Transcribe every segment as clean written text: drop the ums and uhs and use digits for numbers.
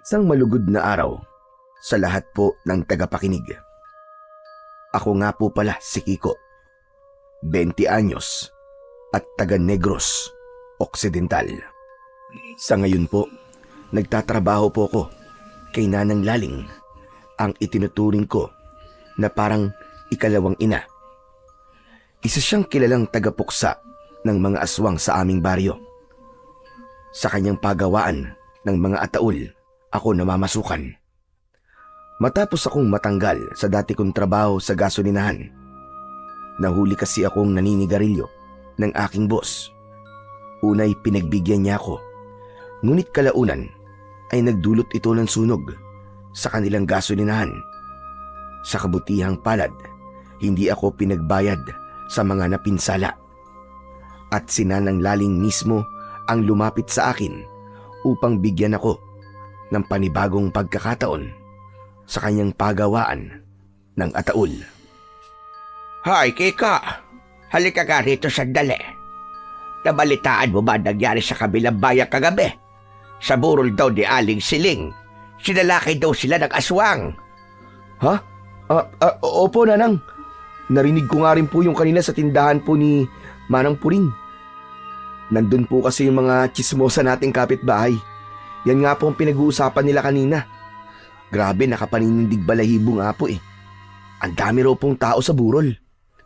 Isang malugod na araw sa lahat po ng tagapakinig. Ako nga po pala si Kiko, 20 anyos at taga Negros Occidental. Sa ngayon po, nagtatrabaho po ko kay Nanang Laling, ang itinuturing ko na parang ikalawang ina. Isa siyang kilalang tagapuksa ng mga aswang sa aming baryo. Sa kanyang pagawaan ng mga ataul, ako namamasukan. Matapos akong matanggal sa dati kong trabaho sa gasolinahan, nahuli kasi akong naninigarilyo ng aking boss. Unay pinagbigyan niya ako, ngunit kalaunan ay nagdulot ito ng sunog sa kanilang gasolinahan. Sa kabutihang palad, hindi ako pinagbayad sa mga napinsala. At si Nanang Laling mismo ang lumapit sa akin upang bigyan ako ng panibagong pagkakataon sa kanyang pagawaan ng ataul. Hoy, Kika! Halika ka rito sandali. Nabalitaan mo ba nangyari sa kabilang bayan kagabi? Sa burol daw ni Aling Siling. Sinalakay daw sila ng aswang. Ha? Opo, Nanang. Narinig ko nga rin po yung kanina sa tindahan po ni Manang Puring. Nandun po kasi yung mga tsismosa nating kapitbahay. Yan nga po ang pinag-uusapan nila kanina. Grabe, nakapaninindig balahibo nga po eh. Ang dami raw pong tao sa burol.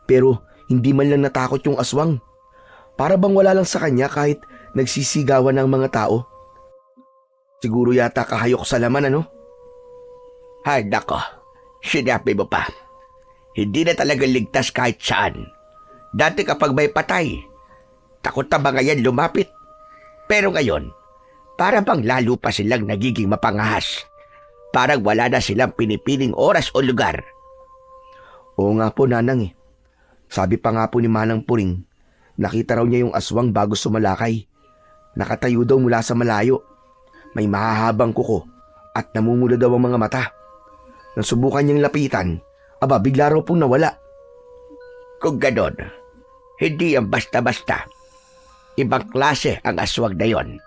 Pero hindi man lang natakot yung aswang. Para bang wala lang sa kanya kahit nagsisigawan ng mga tao. Siguro yata kahayok sa laman, ano? Ay, nako. Sinabi mo pa. Hindi na talaga ligtas kahit saan. Dati kapag may patay, takot na ba ngayon lumapit? Pero ngayon, para bang lalo pa silang nagiging mapangahas. Parang wala na silang pinipiling oras o lugar. Oo nga po, Nanang eh. Sabi pa nga po ni Manang Puring, nakita raw niya yung aswang bago sumalakay. Nakatayo daw mula sa malayo. May mahahabang kuko at namumula daw ang mga mata. Nang subukan niyang lapitan, bigla raw pong nawala. Kung ganon, hindi yan basta-basta. Ibang klase ang aswang na yon.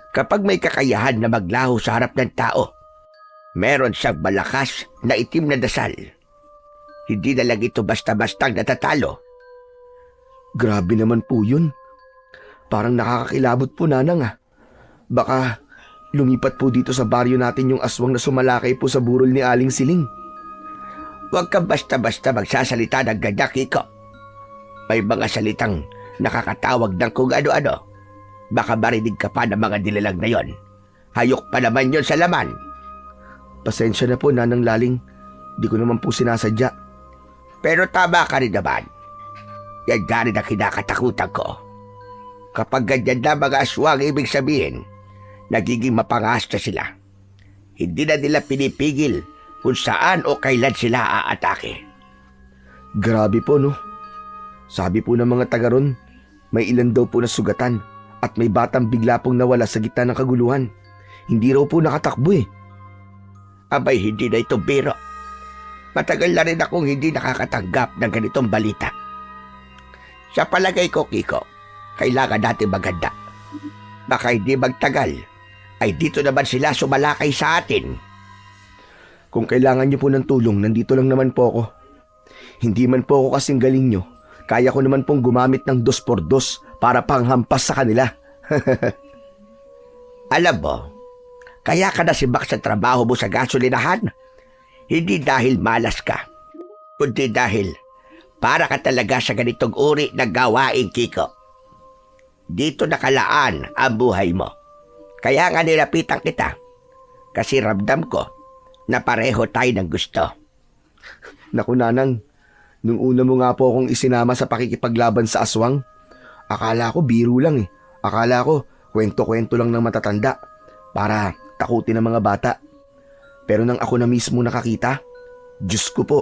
Kapag may kakayahan na maglaho sa harap ng tao, meron siyang malakas na itim na dasal. Hindi na lang ito basta-bastang natatalo. Grabe naman po yun. Parang nakakakilabot po, Nanang ah. Baka lumipat po dito sa baryo natin yung aswang na sumalakay po sa burol ni Aling Siling. Huwag kang basta-basta magsasalita ng ganyan, Kiko. May mga salitang nakakatawag ng kung ano-ano. Baka marinig ka pa ng mga nilalang na yon. Hayok pa naman yon sa laman. Pasensya na po, Nanang Laling. Di ko naman po sinasadya. Pero tama ka rin naman. Yan nga rin ang kinakatakutan ko. Kapag ganyan na mga aswang, ibig sabihin, nagiging mapangahas na sila. Hindi na nila pinipigil kung saan o kailan sila aatake. Grabe po, no? Sabi po ng mga taga ron, may ilan daw po na sugatan at may batang bigla pong nawala sa gitna ng kaguluhan. Hindi raw po nakatakbo eh. Abay, hindi na ito biro. Matagal na rin akong hindi nakakatanggap ng ganitong balita. Sa palagay ko, Kiko, kailangan natin maganda. Baka hindi magtagal, ay dito naman sila sumalakay sa atin. Kung kailangan niyo po ng tulong, nandito lang naman po ako. Hindi man po ako kasing galing niyo. Kaya ko naman pong gumamit ng 2x2 para panghampas sa kanila. Alam mo, kaya ka nasibak sa trabaho mo sa gasolinahan? Hindi dahil malas ka, kundi dahil para ka talaga sa ganitong uri ng gawain, Kiko. Dito nakalaan ang buhay mo. Kaya nga nilapitan kita, kasi ramdam ko na pareho tayo ng gusto. Naku, Nanang, nung una mo nga po akong isinama sa pakikipaglaban sa aswang, akala ko biro lang eh. Akala ko kwento-kwento lang ng matatanda para takutin ng mga bata. Pero nang ako na mismo nakakita, Diyos ko po,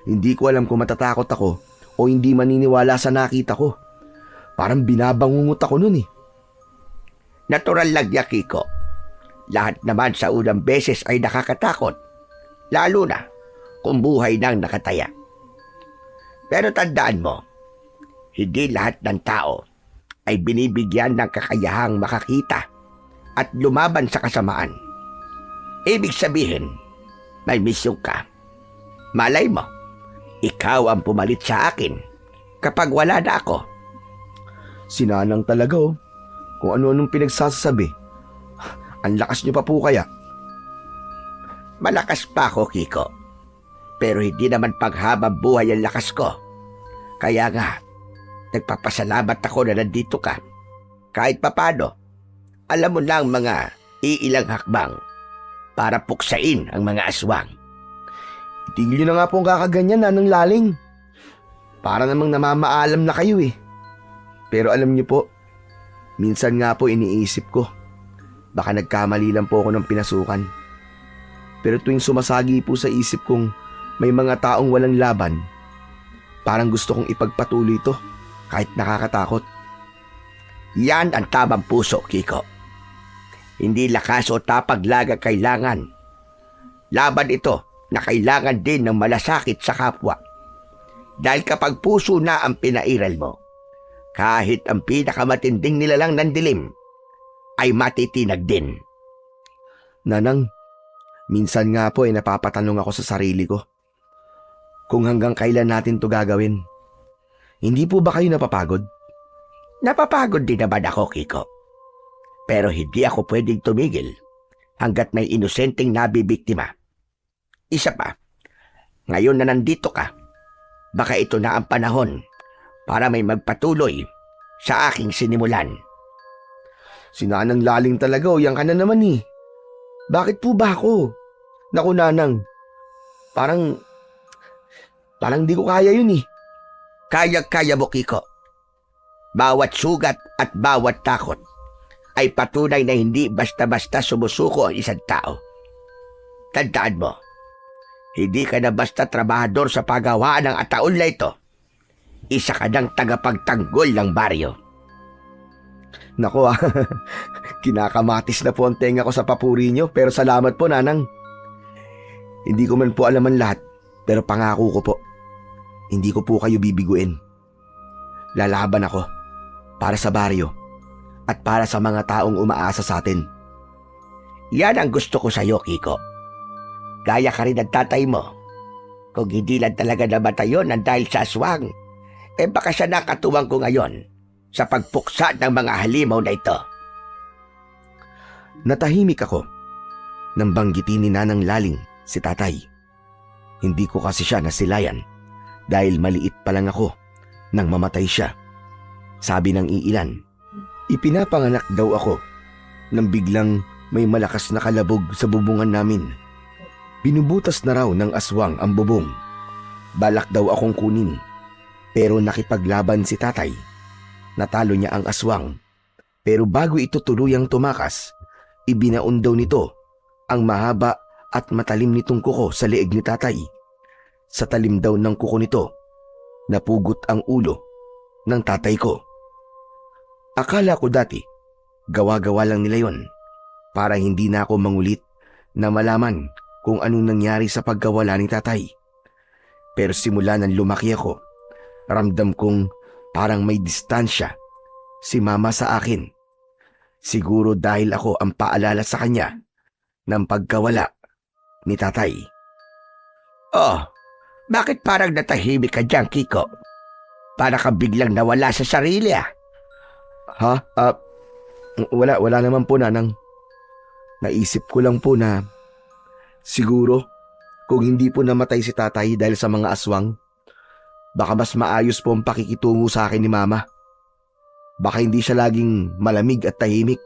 hindi ko alam kung matatakot ako o hindi maniniwala sa nakita ko. Parang binabangungot ako nun eh. Natural lang ya, Kiko. Lahat naman sa unang beses ay nakakatakot. Lalo na kung buhay nang nakataya. Pero tandaan mo, hindi lahat ng tao ay binibigyan ng kakayahang makakita at lumaban sa kasamaan. Ibig sabihin, may misyon ka. Malay mo, ikaw ang pumalit sa akin kapag wala na ako. Sinanang talaga oh. Kung ano-anong pinagsasabi. Ang lakas niyo pa po kaya. Malakas pa ako, Kiko. Pero hindi naman paghabang buhay ang lakas ko. Kaya nga, nagpapasalamat ako na nandito ka. Kahit papano, alam mo na ang mga iilang hakbang para puksain ang mga aswang. Tigil niyo na nga po ang kakaganyan, Nanang Laling. Para namang namamaalam na kayo eh. Pero alam niyo po, minsan nga po iniisip ko, baka nagkamali lang po ako ng pinasukan. Pero tuwing sumasagi po sa isip kong may mga taong walang laban, parang gusto kong ipagpatuloy ito kahit nakakatakot. Yan ang tamang puso, Kiko. Hindi lakas o tapag laga kailangan. Laban ito na kailangan din ng malasakit sa kapwa. Dahil kapag puso na ang pinairal mo, kahit ang pinakamatinding nilalang ng dilim ay matitinag din. Nanang, minsan nga po ay napapatanong ako sa sarili ko kung hanggang kailan natin to gagawin. Hindi po ba kayo napapagod? Napapagod din naman ako, Kiko. Pero hindi ako pwedeng tumigil hanggat may inosenteng nabibiktima. Isa pa, ngayon na nandito ka, baka ito na ang panahon para may magpatuloy sa aking sinimulan. Si Nanang Laling talaga o yan ka na naman eh. Bakit po ba ako? Naku Nanang, parang di ko kaya yun eh. Kaya-kaya mo, Kiko. Bawat sugat at bawat takot ay patunay na hindi basta-basta sumusuko ang isang tao. Tandaan mo, hindi ka na basta trabahador sa paggawaan ng ataol na ito. Isa ka ng tagapagtanggol ng baryo. Naku kinakamatis na po ang tenga ko sa papuri nyo, pero salamat po Nanang. Hindi ko man po alam ang lahat, pero pangako ko po, hindi ko po kayo bibiguin. Lalaban ako para sa baryo at para sa mga taong umaasa sa atin. Yan ang gusto ko sa iyo, Kiko. Gaya ka rin ng tatay mo. Kung hindi lang talaga namatay yun ng dahil sa aswang, baka siya nakatuwang ko ngayon sa pagpuksa ng mga halimaw na ito. Natahimik ako nang banggitin ni Nanang Laling si tatay. Hindi ko kasi siya nasilayan dahil maliit pa lang ako nang mamatay siya. Sabi ng iilan, ipinapanganak daw ako nang biglang may malakas na kalabog sa bubungan namin. Binubutas na raw ng aswang ang bubong. Balak daw akong kunin, pero nakipaglaban si tatay. Natalo niya ang aswang, pero bago ito tuluyang tumakas, ibinaon daw nito ang mahaba at matalim nitong kuko sa leeg ni tatay. Sa talim daw ng kuko nito, napugot ang ulo ng tatay ko. Akala ko dati, gawa-gawa lang nila yon para hindi na ako mangulit na malaman kung anong nangyari sa pagkawala ni tatay. Pero simula nang lumaki ako, ramdam kong parang may distansya si mama sa akin. Siguro dahil ako ang paalala sa kanya ng pagkawala ni tatay. Oh, bakit parang natahimik ka dyan, Kiko? Para ka biglang nawala sa sarili ah. Ha? Wala naman po Nanang. Naisip ko lang po na siguro kung hindi po namatay si tatay dahil sa mga aswang, baka mas maayos po ang pakikitungo sa akin ni mama. Baka hindi siya laging malamig at tahimik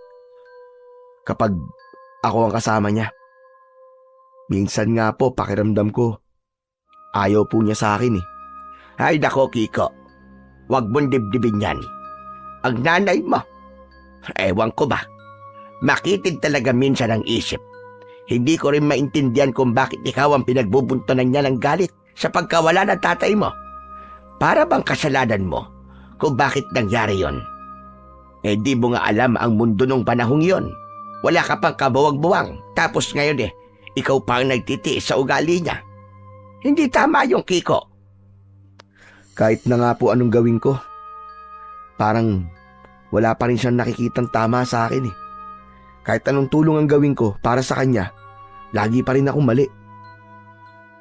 kapag ako ang kasama niya. Minsan nga po pakiramdam ko, ayaw po niya sa akin eh. Ay nako, Kiko. Huwag mong dibdibin yan. Ang nanay mo, ewan ko ba, makitid talaga minsan ang isip. Hindi ko rin maintindihan kung bakit ikaw ang pinagbubuntunan niya ng galit sa pagkawala ng tatay mo. Para bang kasalanan mo kung bakit nangyari yon? Di mo nga alam ang mundo nung panahong yon. Wala ka pang kabuwag-buwang. Tapos ngayon ikaw pa ang nagtitiis sa ugali niya. Hindi tama yung Kiko. Kahit na nga po anong gawin ko, parang wala pa rin siyang nakikitang tama sa akin eh. Kahit anong tulong ang gawin ko para sa kanya, lagi pa rin akong mali.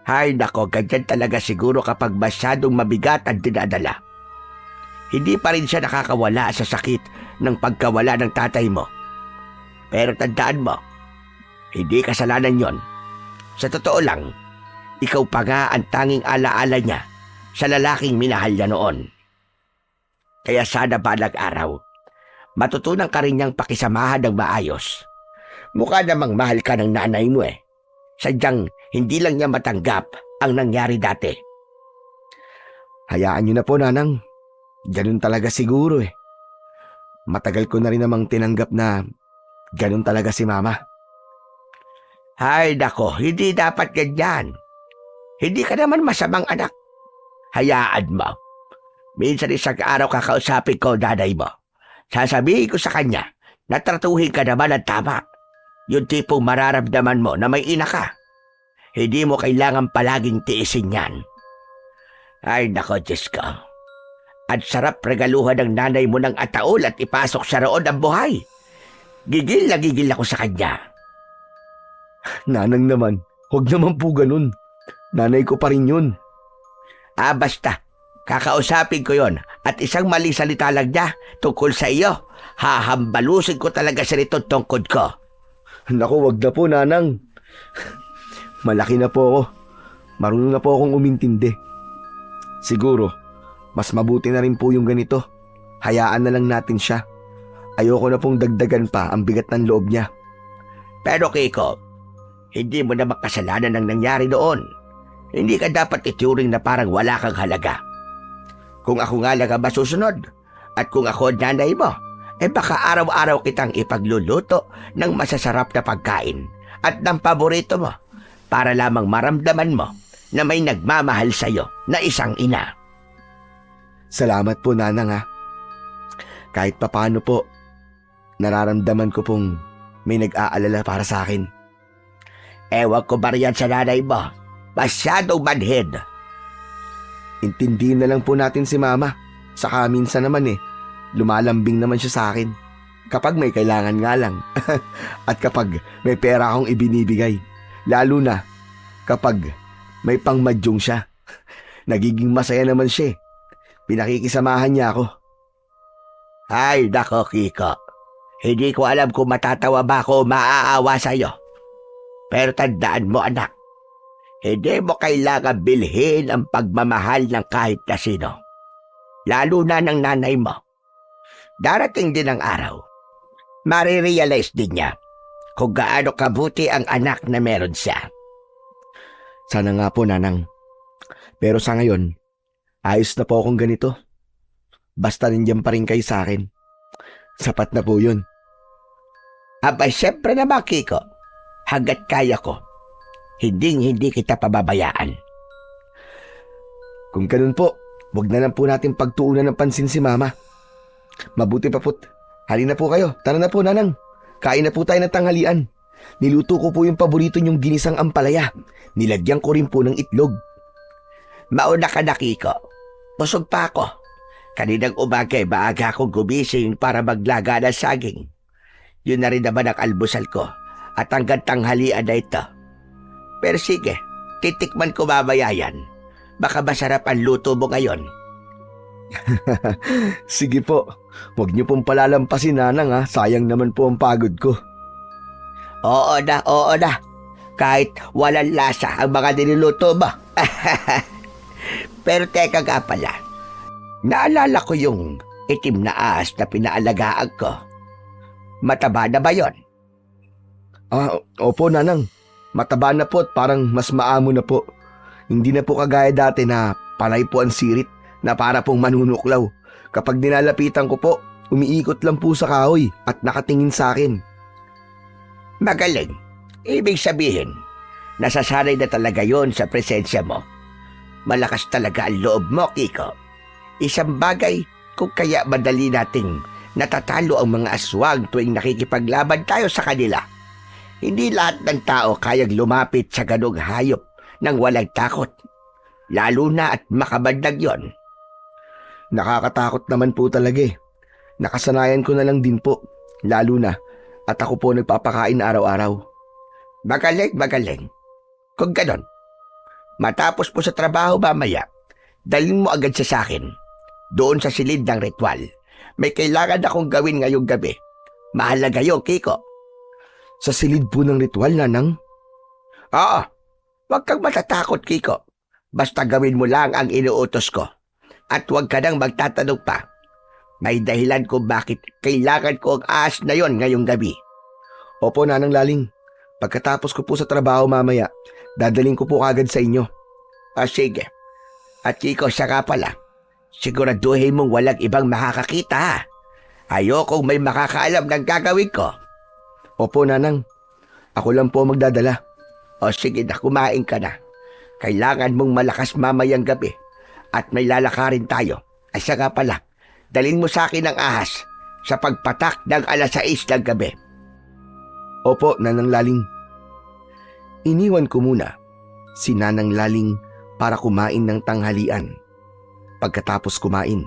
Hay nako, ganyan talaga siguro kapag masyadong mabigat ang dinadala. Hindi pa rin siya nakakawala sa sakit ng pagkawala ng tatay mo. Pero tandaan mo, hindi kasalanan yon. Sa totoo lang, ikaw pa nga ang tanging alaala niya sa lalaking minahal niya noon. Kaya sana balang araw, matutunan ka rin niyang pakisamahan ng maayos. Mukha namang mahal ka ng nanay mo eh. Sadyang hindi lang niya matanggap ang nangyari dati. Hayaan niyo na po, Nanang. Ganun talaga siguro eh. Matagal ko na rin namang tinanggap na ganun talaga si Mama. Hay nako, hindi dapat ganyan. Hindi ka naman masamang anak. Hayaan mo. Minsan isang araw kakausapin ko nanay mo. Sasabihin ko sa kanya na tratuhin ka naman ng tama. Yung tipong mararamdaman mo na may ina ka. Hindi mo kailangan palaging tiisin yan. Ay nako, Diyos ko. At sarap regaluhan ng nanay mo ng ataol at ipasok sa roon ang buhay. Gigil na gigil ako sa kanya. Nanang naman, huwag naman po ganun. Nanay ko pa rin yun. Basta. Kakausapin ko yon at isang maling salita lang niya tungkol sa iyo. Hahambalusin ko talaga sa nito tungkod ko. Naku, wag na po, Nanang. Malaki na po ako. Marunong na po akong umintindi. Siguro, mas mabuti na rin po yung ganito. Hayaan na lang natin siya. Ayoko na pong dagdagan pa ang bigat ng loob niya. Pero Kiko, hindi mo na makasalanan ang nangyari doon. Hindi ka dapat ituring na parang wala kang halaga. Kung ako nga lang ang masusunod, at kung ako nanay mo, baka araw-araw kitang ipagluluto ng masasarap na pagkain at ng paborito mo para lamang maramdaman mo na may nagmamahal sa'yo na isang ina. Salamat po, Nanang ha. Kahit papaano po, nararamdaman ko pong may nag-aalala para sa akin. Ewan ko ba riyan sa nanay mo? Masyadong manhid. Intindihin na lang po natin si Mama. Saka minsan naman lumalambing naman siya sa akin. Kapag may kailangan nga lang. At kapag may pera akong ibinibigay. Lalo na kapag may pangmadyong siya. Nagiging masaya naman siya. Pinakikisamahan niya ako. Ay, nako Kiko. Hindi ko alam kung matatawa ba ako o maaawa sa'yo. Pero tandaan mo anak, hindi mo kailangan bilhin ang pagmamahal ng kahit na sino. Lalo na ng nanay mo. Darating din ang araw. Marirealize din niya kung gaano kabuti ang anak na meron siya. Sana nga po, Nanang. Pero sa ngayon, ayos na po akong ganito. Basta nandiyan pa rin kayo sa akin. Sapat na po yun. Abay, syempre naman, Kiko. Hanggat kaya ko, hindi kita pababayaan. Kung ganun po, wag na lang po natin pagtuunan ng pansin si Mama. Mabuti pa po't. Halina po kayo. Tara na po, Nanang. Kain na po tayo ng tanghalian. Niluto ko po yung paborito niyong ginisang ampalaya. Nilagyan ko rin po ng itlog. Mauna ka na, Kiko. Busog pa ako. Kaninang umaga maaga akong gumising para maglaga ng saging. Yun na rin naman ang almusal ko at hanggang tanghalian na ito. Pero sige, titikman ko mamaya yan. Baka masarap ang luto mo ngayon. Sige po. Huwag niyo pong palalampasin, Nanang ha. Sayang naman po ang pagod ko. Oo na. Kahit walang lasa ang mga niluluto mo. Pero teka nga pala. Naalala ko yung itim na ahas na pinaalagaan ko. Mataba na ba yon? Opo, Nanang. Mataba na po at parang mas maamo na po. Hindi na po kagaya dati na panay po ang sirit na para pong manunuklaw. Kapag ninalapitan ko po, umiikot lang po sa kahoy at nakatingin sa akin. Magaling. Ibig sabihin, nasasanay na talaga yon sa presensya mo. Malakas talaga ang loob mo, Kiko. Isang bagay kung kaya madali nating natatalo ang mga aswang tuwing nakikipaglaban tayo sa kanila. Hindi lahat ng tao kayang lumapit sa ganong hayop nang walang takot. Lalo na at makabandag yon. Nakakatakot naman po talaga eh. Nakasanayan ko na lang din po. Lalo na at ako po nagpapakain araw-araw. Magaling. Kung ganon, matapos mo sa trabaho mamaya, dalhin mo agad sa akin. Doon sa silid ng ritual. May kailangan akong gawin ngayong gabi. Mahalaga yun, Kiko. Sa silid po ng ritual, Nanang? Oo, huwag kang matatakot, Kiko. Basta gawin mo lang ang inuutos ko. At huwag ka nang magtatanong pa. May dahilan kung bakit kailangan ko ang ahas na yon ngayong gabi. Opo, Nanang Laling. Pagkatapos ko po sa trabaho mamaya, dadaling ko po kagad sa inyo. Sige. At Kiko, saka pala, siguraduhin mong walang ibang makakakita, ha? Ayokong may makakaalam ng gagawin ko. Opo, Nanang. Ako lang po magdadala. O sige na, kumain ka na. Kailangan mong malakas mamayang gabi at may lalakarin tayo. Ay saka pala, dalhin mo sa akin ang ahas sa pagpatak ng 6:00 ng gabi. Opo, Nanang Laling. Iniwan ko muna si Nanang Laling para kumain ng tanghalian. Pagkatapos kumain,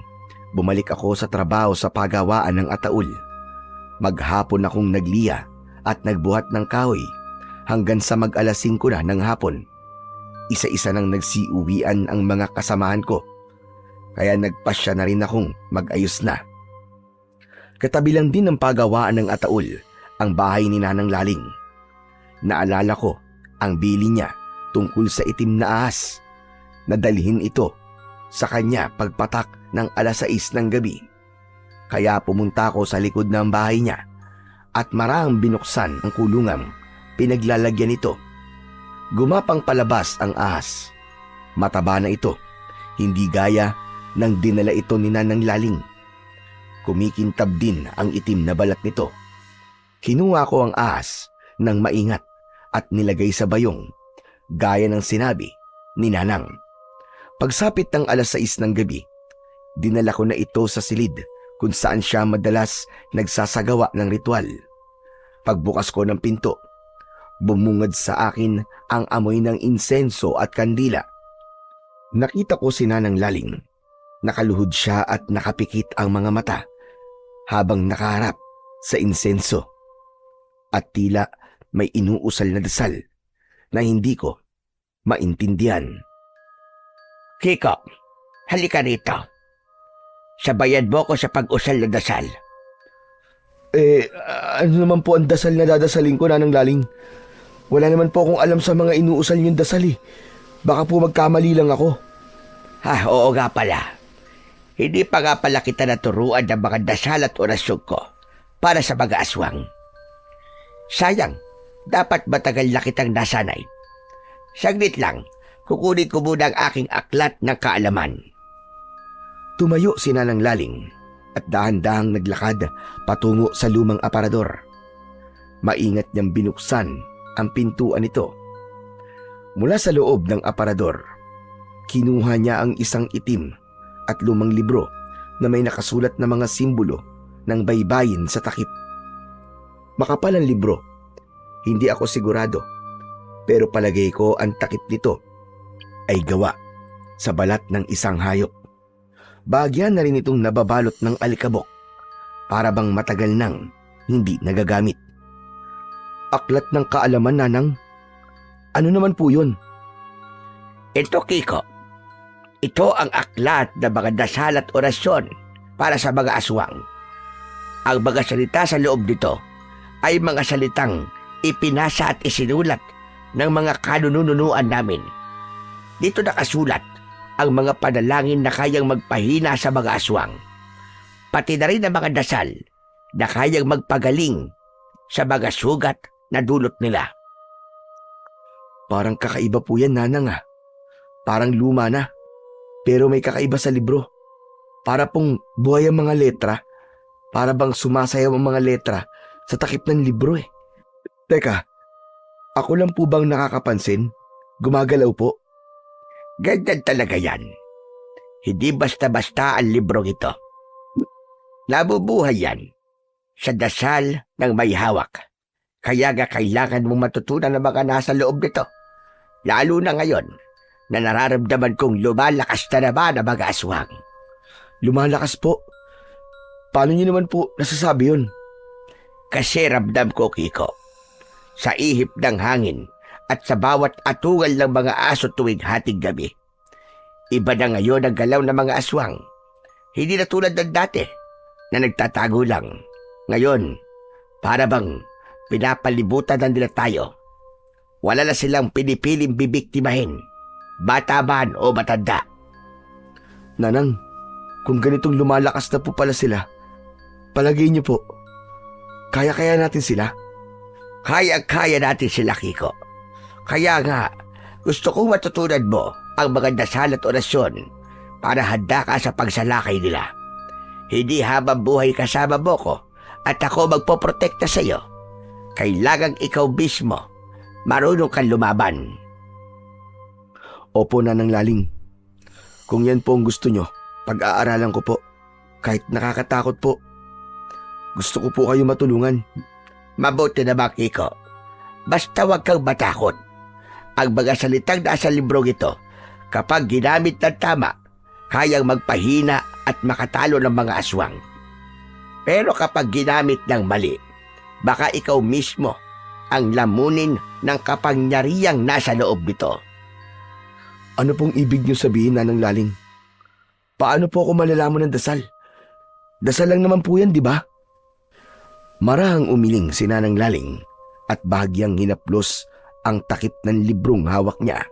bumalik ako sa trabaho sa pagawaan ng ataul. Maghapon akong nagliya at nagbuhat ng kahoy hanggang sa mag-alas 5 na ng hapon. Isa-isa nang nagsiuwian ang mga kasamahan ko, kaya nagpasya na rin akong mag-ayos na. Katabi lang din ng pagawaan ng ataul ang bahay ni Nanang Laling. Naalala ko ang bili niya tungkol sa itim na ahas. Nadalhin ito sa kanya pagpatak ng 6:00 ng gabi. Kaya pumunta ako sa likod ng bahay niya at marang binuksan ang kulungang pinaglalagyan nito. Gumapang palabas ang ahas. Mataba na ito, hindi gaya ng dinala ito ni Nanang Laling. Kumikintab din ang itim na balat nito. Kinuha ko ang ahas ng maingat at nilagay sa bayong, gaya ng sinabi ni Nanang. Pagsapit ng 6:00 ng gabi, dinala ko na ito sa silid kung saan siya madalas nagsasagawa ng ritual. Pagbukas ko ng pinto, bumungad sa akin ang amoy ng insenso at kandila. Nakita ko si Nanang Laling. Nakaluhod siya at nakapikit ang mga mata habang nakaharap sa insenso. At tila may inuusal na dasal na hindi ko maintindihan. Kiko, halika rito. Sabayan mo ko sa pag-usal na dasal. Ano naman po ang dasal na dadasalin ko, Nanang Laling? Wala naman po akong alam sa mga inuusal niyong dasal eh. Baka po magkamali lang ako. Oo nga pala. Hindi pa nga pala kita naturuan ng mga dasal at orasyon ko para sa mga aswang. Sayang, dapat matagal na kitang nasanay. Saglit lang, kukunin ko muna ang aking aklat ng kaalaman. Tumayo si Nanang Laling at dahan-dahang naglakad patungo sa lumang aparador. Maingat niyang binuksan ang pintuan nito. Mula sa loob ng aparador, kinuha niya ang isang itim at lumang libro na may nakasulat na mga simbolo ng baybayin sa takip. Makapal ang libro. Hindi ako sigurado, pero palagay ko ang takip nito ay gawa sa balat ng isang hayop. Bahagyan na rin itong nababalot ng alikabok para bang matagal nang hindi nagagamit. Aklat ng kaalaman, Nanang? Ano naman po yun? Ito, Kiko. Ito ang aklat ng mga dasal at orasyon para sa mga aswang. Ang mga salita sa loob nito ay mga salitang ipinasa at isinulat ng mga kanununuan namin. Dito nakasulat ang mga panalangin na kayang magpahina sa mga aswang. Pati na rin ang mga dasal na kayang magpagaling sa mga sugat na dulot nila. Parang kakaiba po yan, Nanang ah. Parang luma na. Pero may kakaiba sa libro. Para pong buhay ang mga letra. Para bang sumasayaw ang mga letra sa takip ng libro eh. Teka, ako lang po bang nakakapansin? Gumagalaw po? Ganyan talaga yan. Hindi basta-basta ang librong ito. Nabubuhay yan sa dasal ng may hawak. Kaya nga kailangan mong matutunan ang mga nasa loob nito. Lalo na ngayon na nararamdaman kong lumalakas na naman ang mga aswang. Lumalakas po? Paano niyo naman po nasasabi yun? Kasi ramdam ko, Kiko. sa ihip ng hangin at sa bawat atungal ng mga aso tuwing hating gabi. Iba na ngayon ang galaw ng mga aswang. Hindi na tulad ng dati na nagtatago lang. Ngayon, para bang pinapalibutan na nila tayo. Wala na silang pinipiling bibiktimahin, bata man o matanda. Nanang, kung ganitong lumalakas na po pala sila, palagay niyo po, kaya-kaya natin sila? Kaya-kaya natin sila, Kiko. Kaya nga, gusto kong matutunan mo ang mga dasal at orasyon para handa ka sa pagsalakay nila. Hindi habang buhay kasama mo ko at ako magpoprotekta sa iyo. Kailangang ikaw mismo marunong kang lumaban. Opo, Nanang Laling. Kung yan po ang gusto nyo, pag-aaralan ko po. Kahit nakakatakot po. Gusto ko po kayo matulungan. Mabuti naman, Kiko. Basta huwag kang matakot. Ang mga salitang nasa librong ito, kapag ginamit ng tama, kayang magpahina at makatalo ng mga aswang. Pero kapag ginamit ng mali, baka ikaw mismo ang lamunin ng kapangyarihang nasa loob nito. Ano pong ibig nyo sabihin, Nanang Laling? Paano po ako malalaman ng dasal? Dasal lang naman po yan, di ba? Marahang umiling si Nanang Laling at bahagyang hinaplos ang takip ng librong hawak niya.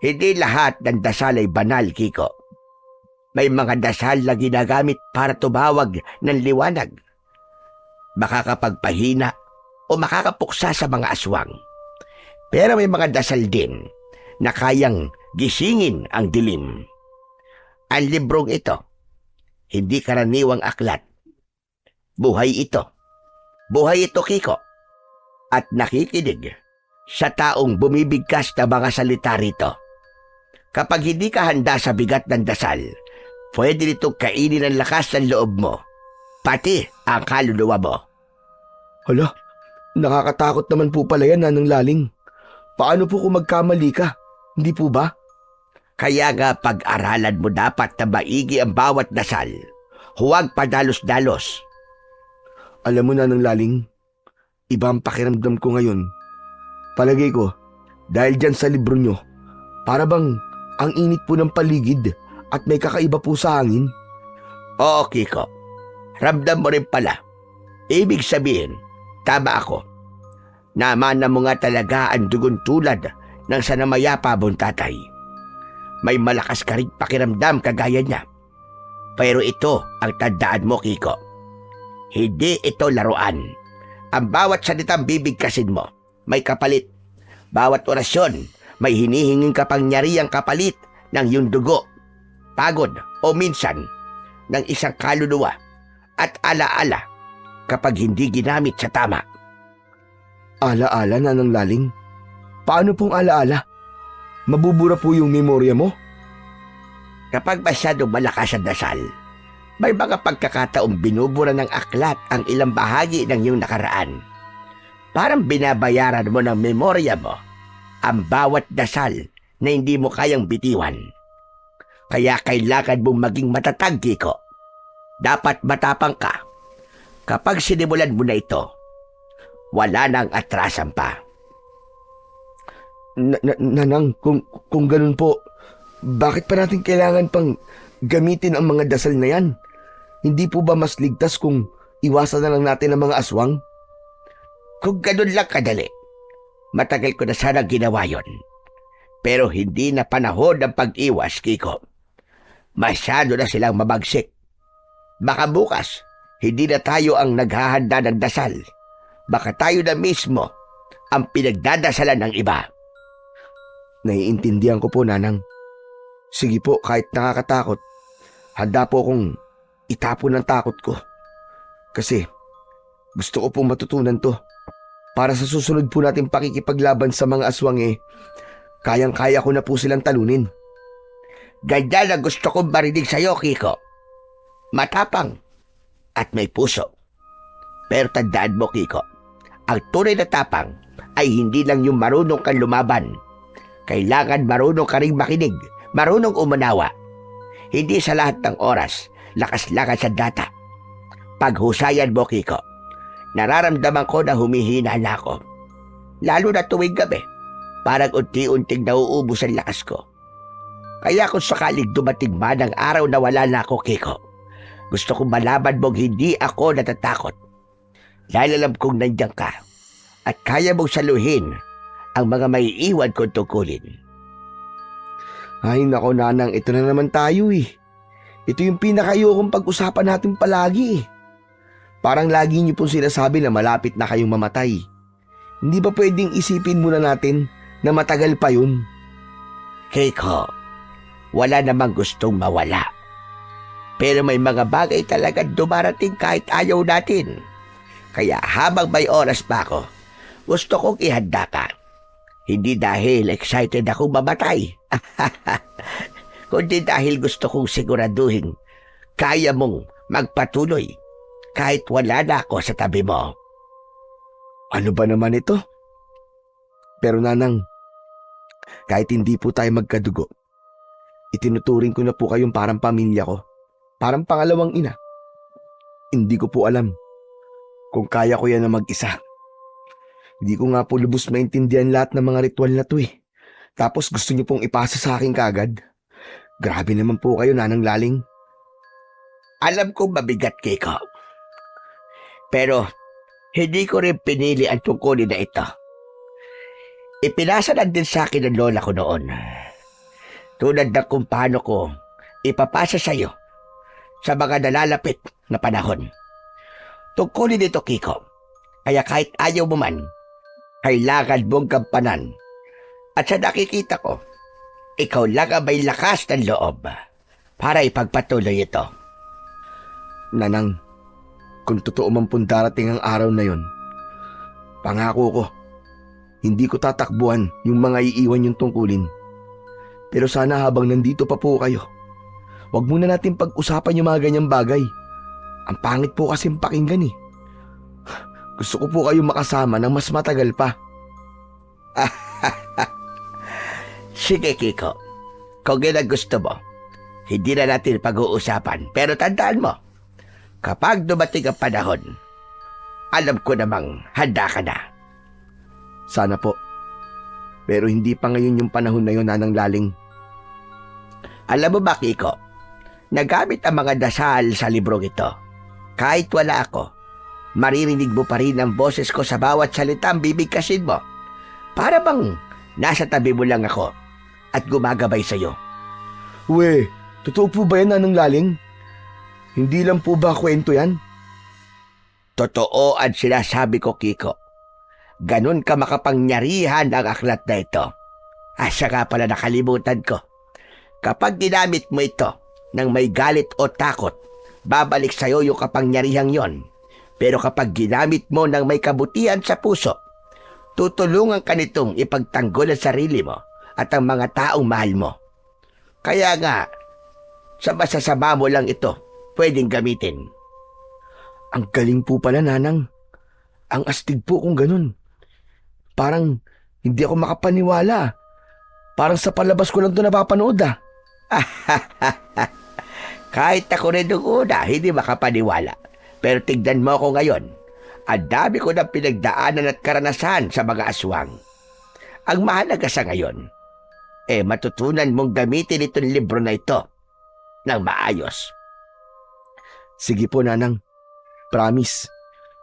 Hindi lahat ng dasal ay banal, Kiko. May mga dasal na ginagamit para tumawag ng liwanag. Makakapagpahina o makakapuksa sa mga aswang. Pero may mga dasal din na kayang gisingin ang dilim. Ang librong ito, hindi karaniwang aklat. Buhay ito. Buhay ito, Kiko. At nakikinig sa taong bumibigkas na mga salita rito. Kapag hindi ka handa sa bigat ng dasal, pwede nitong kainin ang lakas ng loob mo, pati ang kaluluwa mo. Hala, nakakatakot naman po pala yan, Nanang Laling. Paano po kung magkamali ka? Hindi po ba? Kaya nga pag-aralan mo dapat na maigi ang bawat dasal. Huwag padalos-dalos. Alam mo, Nanang Laling, iba ang pakiramdam ko ngayon. Palagay ko, dahil dyan sa libro nyo, para bang ang init po ng paligid at may kakaiba po sa hangin. Oo, Kiko. Ramdam mo rin pala. Ibig sabihin, tama ako. Namana mo nga talaga ang dugon tulad ng sanamayapa mong tatay. May malakas ka rin pakiramdam kagaya niya. Pero ito ang tandaan mo, Kiko. Hindi ito laruan. Ang bawat salitang bibigkasin mo, may kapalit. Bawat orasyon, may hinihinging kapangyarihang kapalit ng iyong dugo, pagod o minsan ng isang kaluluwa at alaala kapag hindi ginamit sa tama. Alaala, Nanang Laling? Paano pong alaala? Mabubura po yung memorya mo? Kapag masyadong malakas ang dasal, may mga pagkakataong binubura ng aklat ang ilang bahagi ng iyong nakaraan. Parang binabayaran mo ng memorya mo ang bawat dasal na hindi mo kayang bitiwan. Kaya kailangan mong maging matatag, Kiko. Dapat matapang ka. Kapag sinimulan mo na ito, wala nang atrasan pa. Nanang, kung ganun po, bakit pa natin kailangan pang gamitin ang mga dasal na yan? Hindi po ba mas ligtas kung iwasan na lang natin ang mga aswang? Kung ganun lang kadali, matagal ko na sana ginawa yon. Pero hindi na panahon ng pag-iwas, Kiko. Masyado na silang mabagsik. Baka bukas, hindi na tayo ang naghahanda ng dasal. Baka tayo na mismo ang pinagdadasalan ng iba. Naiintindihan ko po, Nanang. Sige po, kahit nakakatakot, handa po akong itapon ang takot ko. Kasi gusto ko pong matutunan to. Para sa susunod po natin pakikipaglaban sa mga aswang kayang-kaya ko na po silang talunin. Ganda na gusto kong marinig sa'yo, Kiko. Matapang at may puso. Pero tandaan mo, Kiko, ang tunay na tapang ay hindi lang yung marunong kang lumaban. Kailangan marunong ka rin makinig, marunong umunawa. Hindi sa lahat ng oras, lakas-lakas sa data. Paghusayan mo, Kiko. Nararamdaman ko na humihina na ako. Lalo na tuwing gabi, parang unti-unting nauubos ang lakas ko. Kaya kung sakaling dumating man ang araw na wala na ako, Kiko, gusto kong malaman mong hindi ako natatakot. Dahil alam kong nandiyan ka at kaya mong saluhin ang mga maiiwan kong tungkulin. Ay nako Nanang, ito na naman tayo eh. Ito yung pinakayokong pag-usapan natin palagi eh. Parang lagi niyo pong sinasabi na malapit na kayong mamatay. Hindi ba pwedeng isipin muna natin na matagal pa yun? Keiko, wala namang gustong mawala. Pero may mga bagay talaga dumarating kahit ayaw natin. Kaya habang may oras pa ako, gusto kong ihanda ka. Hindi dahil excited akong mamatay, kundi dahil gusto kong siguraduhin kaya mong magpatuloy kahit wala na ako sa tabi mo. Ano ba naman ito? Pero Nanang, kahit hindi po tayo magkadugo, itinuturing ko na po kayong parang pamilya ko. Parang pangalawang ina. Hindi ko po alam kung kaya ko yan na mag-isa. Hindi ko nga po lubos maintindihan lahat ng mga ritual na to eh. Tapos gusto niyo pong ipasa sa akin kaagad. Grabe naman po kayo, Nanang Laling. Alam kong mabigat, Keiko. Pero hindi ko rin pinili ang tungkulin na ito. Ipinasa lang din sa akin ng lola ko noon. Tulad ng kung paano ko ipapasa sa iyo sa mga nalalapit na panahon. Tungkulin ito, Kiko. Kaya kahit ayaw mo man, kailangan mong gampanan. At sa nakikita ko, ikaw lang ang may lakas ng loob para ipagpatuloy ito. Nanang, kung totoo man pong darating ang araw na yon, pangako ko, hindi ko tatakbuhan yung mga iiwan yung tungkulin. Pero sana habang nandito pa po kayo, wag muna natin pag-usapan yung mga ganyang bagay. Ang pangit po kasing pakinggan eh. Gusto ko po kayo makasama ng mas matagal pa. Sige, Kiko. Kung yun ang gusto mo, hindi na natin pag-uusapan. Pero tandaan mo, kapag dumating ang panahon, alam ko namang handa ka na. Sana po. Pero hindi pa ngayon yung panahon na yun, Nanang Laling. Alam mo ba, Kiko, nagamit ang mga dasal sa librong ito. Kahit wala ako, maririnig mo pa rin ang boses ko sa bawat salita ang bibigkasin mo. Para bang nasa tabi mo lang ako at gumagabay sa'yo. We, totoo po ba yan, Nanang Laling? Hindi lang po ba kwento yan? Totoo ang sinasabi ko, Kiko. Ganon ka makapangyarihan ang aklat na ito. Asya nga pala nakalimutan ko. Kapag ginamit mo ito ng may galit o takot, babalik sa'yo yung kapangyarihang yon. Pero kapag ginamit mo ng may kabutihan sa puso, tutulungan ka nitong ipagtanggol ang sarili mo at ang mga taong mahal mo. Kaya nga, sa masasama mo lang ito, pwedeng gamitin. Ang galing po pala, Nanang. Ang astig po kung ganun. Parang hindi ako makapaniwala. Parang sa palabas ko lang ito napapanood ah. Kahit ako rin nung una, hindi makapaniwala. Pero tignan mo ako ngayon. Ang dami ko ng pinagdaanan at karanasan sa mga aswang. Ang mahalaga sa ngayon, matutunan mong gamitin itong libro na ito ng maayos. Sige po, Nanang. Promise.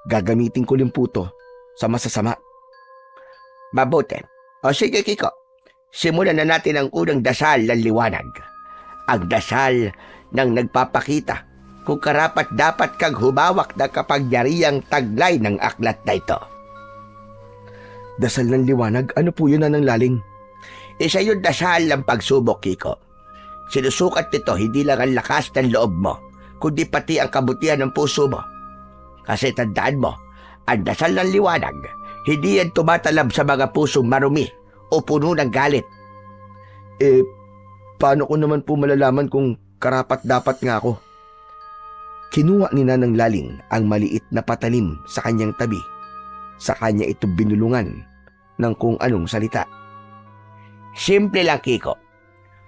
Gagamitin ko rin po to sa masasama. Mabuti. O sige, Kiko. Simulan na natin ang unang dasal ng liwanag. Ang dasal ng nagpapakita kung karapat-dapat kang humawak na kapangyarihang taglay ng aklat na ito. Dasal ng liwanag? Ano po yun, Nanang Laling? Isa yung dasal ng pagsubok, Kiko. Sinusukat nito hindi lang ang lakas ng loob mo, kundi pati ang kabutihan ng puso mo. Kasi tandaan mo, ang dasal ng liwanag, hindi yan tumatalab sa mga pusong marumi o puno ng galit. Paano ko naman po malalaman kung karapat-dapat nga ako? Kinuha ni Nanang Laling ang maliit na patalim sa kanyang tabi. Sa kanya ito binulungan ng kung anong salita. Simple lang, Kiko.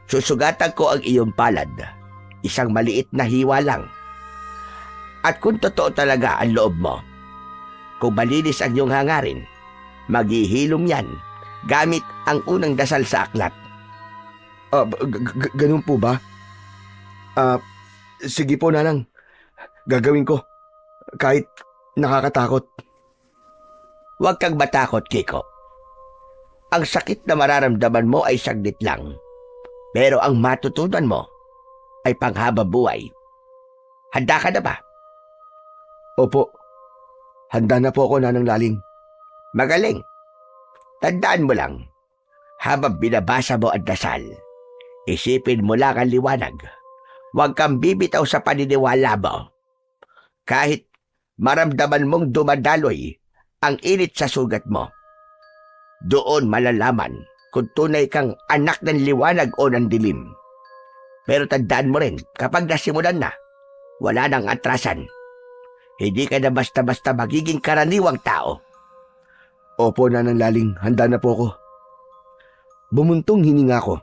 Susugatan ko ang iyong palad. Isang maliit na hiwa lang. At kung totoo talaga ang loob mo, Kung malinis ang iyong hangarin, maghihilom yan gamit ang unang dasal sa aklat. Ganun po ba? Sige po, Nanang. Gagawin ko. Kahit nakakatakot. Huwag kang matakot, Kiko. Ang sakit na mararamdaman mo ay saglit lang. Pero ang matutunan mo ay panghabang buhay. Handa ka na ba? Opo. Handa na po ako, Nanang Laling. Magaling. Tandaan mo lang, habang binabasa mo ang dasal, isipin mo lang ang liwanag. Huwag kang bibitaw sa paniniwala mo. Kahit maramdaman mong dumadaloy ang init sa sugat mo, doon malalaman kung tunay kang anak ng liwanag o ng dilim. Pero tandaan mo rin, kapag nasimulan na, wala nang atrasan. Hindi ka na basta-basta magiging karaniwang tao. Opo, Nanang Laling. Handa na po ako. Bumuntong hininga ko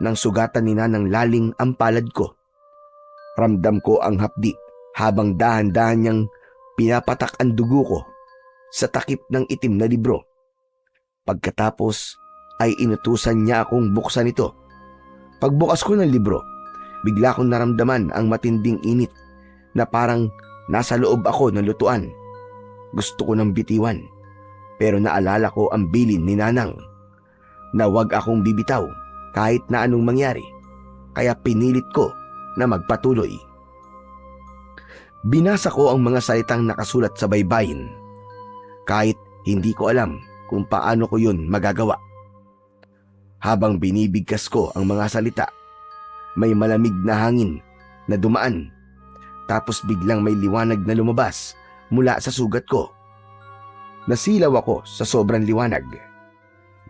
nang sugatan ni Nanang Laling ang palad ko. Ramdam ko ang hapdi habang dahan-dahan niyang pinapatak ang dugo ko sa takip ng itim na libro. Pagkatapos ay inutusan niya akong buksan ito. Pagbukas ko ng libro, bigla kong naramdaman ang matinding init na parang nasa loob ako ng lutuan. Gusto ko nang bitiwan, pero naalala ko ang bilin ni Nanang na huwag akong bibitaw kahit na anong mangyari, kaya pinilit ko na magpatuloy. Binasa ko ang mga salitang nakasulat sa baybayin, kahit hindi ko alam kung paano ko yun magagawa. Habang binibigkas ko ang mga salita, may malamig na hangin na dumaan, tapos biglang may liwanag na lumabas mula sa sugat ko. Nasilaw ako sa sobrang liwanag,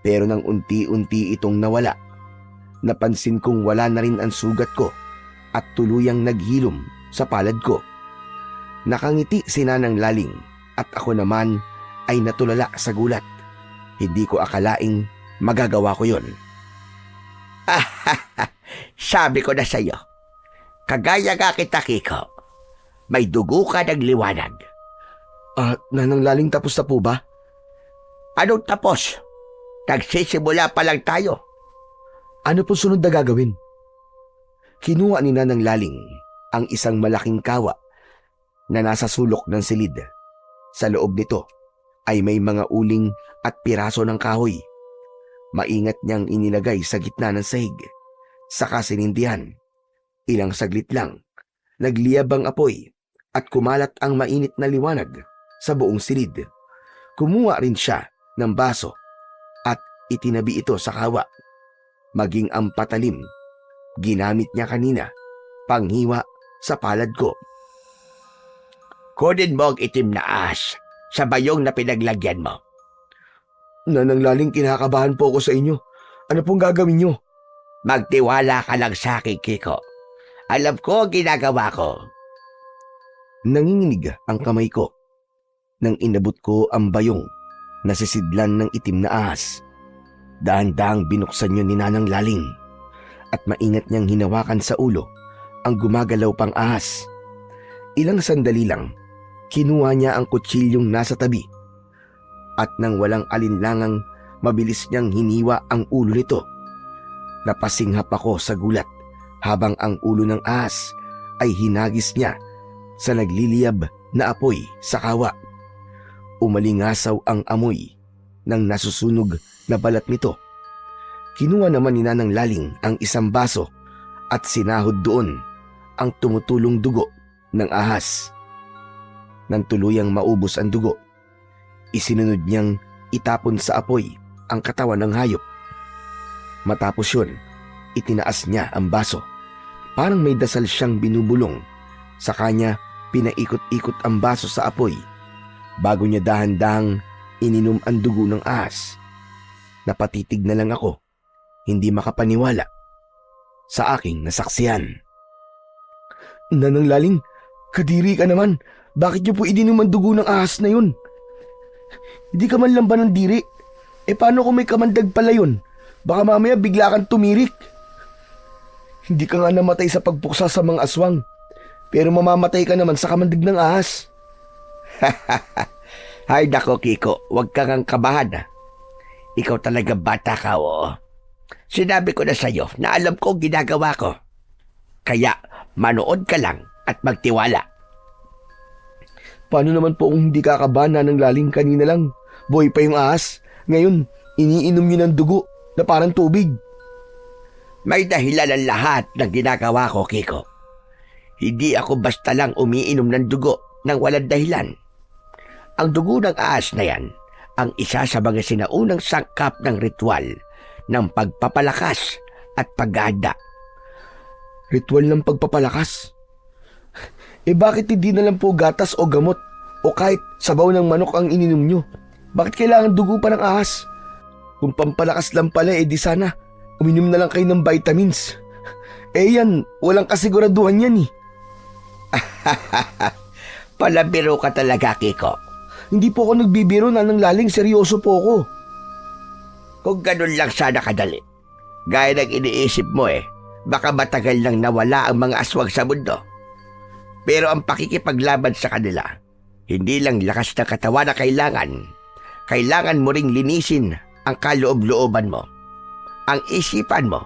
pero nang unti-unti itong nawala, napansin kong wala na rin ang sugat ko at tuluyang naghilom sa palad ko. Nakangiti si Nanang Laling at ako naman ay natulala sa gulat. Hindi ko akalaing magagawa ko yon. Sabi ko na sa iyo, kagaya nga kita, Kiko, may dugo ka ng liwanag. Nanang Laling, tapos na po ba? Anong tapos? Nagsisimula pa lang tayo. Ano po sunod na gagawin? Kinuha ni Nanang Laling ang isang malaking kawa na nasa sulok ng silid. Sa loob nito ay may mga uling at piraso ng kahoy. Maingat niyang inilagay sa gitna ng sahig. Saka sinindihan. Ilang saglit lang, nagliyab ang apoy at kumalat ang mainit na liwanag sa buong silid. Kumuha rin siya ng baso at itinabi ito sa kawa. Maging ang patalim, ginamit niya kanina, panghiwa sa palad ko. Kunin mo ang itim na ahas sa bayong na pinaglagyan mo. Nanang Laling, kinakabahan po ako sa inyo. Ano pong gagawin niyo? Magtiwala ka lang sa akin, Kiko. Alam ko ang ginagawa ko. Nanginginig ang kamay ko nang inabot ko ang bayong na sisidlan ng itim na ahas. Dahan-dahang binuksan yun ni Nanang Laling at maingat niyang hinawakan sa ulo ang gumagalaw pang ahas. Ilang sandali lang, kinuha niya ang kutsilyong nasa tabi at nang walang alinlangang mabilis niyang hiniwa ang ulo nito. Napasinghap ako sa gulat habang ang ulo ng ahas ay hinagis niya sa nagliliyab na apoy sa kawa. Umalingasaw ang amoy ng nasusunog na balat nito. Kinuha naman ni Nanang Laling ang isang baso at sinahod doon ang tumutulong dugo ng ahas. Nang tuluyang maubos ang dugo, isinunod niyang itapon sa apoy ang katawan ng hayop. Matapos yun, itinaas niya ang baso. Parang may dasal siyang binubulong. Sa kanya, pinaikot-ikot ang baso sa apoy bago niya dahan-dahang ininom ang dugo ng ahas. Napatitig na lang ako, hindi makapaniwala sa aking nasaksihan. Nanang Laling, kadiri ka naman. Bakit niyo po ininom ang dugo ng ahas na yun? Hindi ka man lang ba ng diri? Paano kung may kamandag pala yun? Baka mamaya bigla kang tumirik. Hindi ka nga namatay sa pagpuksa sa mga aswang, pero mamamatay ka naman sa kamandag ng ahas. Ay nako Kiko, huwag kang ang kabahan. Ikaw talaga bata ka, oo. Sinabi ko na sa'yo na alam ko ang ginagawa ko. Kaya manood ka lang at magtiwala. Paano naman po kung hindi kakabahan ng laling kanina lang? Boy pa yung ahas. Ngayon, iniinom niyo ng dugo na parang tubig. May dahilan ang lahat ng ginagawa ko, Kiko. Hindi ako basta lang umiinom ng dugo nang walang dahilan. Ang dugo ng ahas na yan ang isa sa mga sinaunang sangkap ng ritual ng pagpapalakas at paghahanda. Ritual ng pagpapalakas. Bakit hindi na lang po gatas o gamot o kahit sabaw ng manok ang ininom nyo? Bakit kailangan dugo pa ng ahas? Kung pampalakas lang pala, di sana uminom na lang kayo ng vitamins. Yan, walang kasiguraduhan yan eh. Palabiro ka talaga, Kiko. Hindi po ako nagbibiro na ng laling, seryoso po ako. Kung ganun lang sana kadali. Gaya ng iniisip mo baka matagal nang nawala ang mga aswang sa mundo. Pero ang pakikipaglaban sa kanila, hindi lang lakas ng katawan na kailangan mo ring linisin ang kaloob-looban mo, ang isipan mo,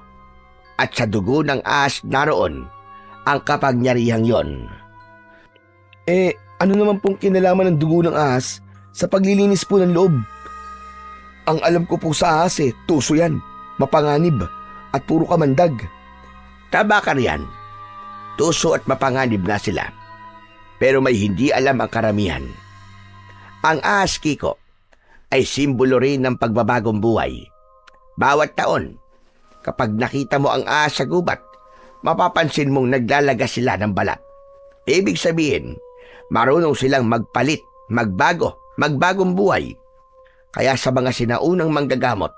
at sa dugo ng ahas naroon ang kapangyarihang yon. Ano naman pong kinalaman ng dugo ng ahas sa paglilinis po ng loob? Ang alam ko po sa ahas tuso yan, mapanganib, at puro kamandag. Tama ka riyan. Tuso at mapanganib nga sila. Pero may hindi alam ang karamihan. Ang ahas, Kiko, ay simbolo rin ng pagbabagong buhay. Bawat taon, kapag nakita mo ang ahas sa gubat, mapapansin mong naglalagas sila ng balat. Ibig sabihin, marunong silang magpalit, magbagong buhay. Kaya sa mga sinaunang manggagamot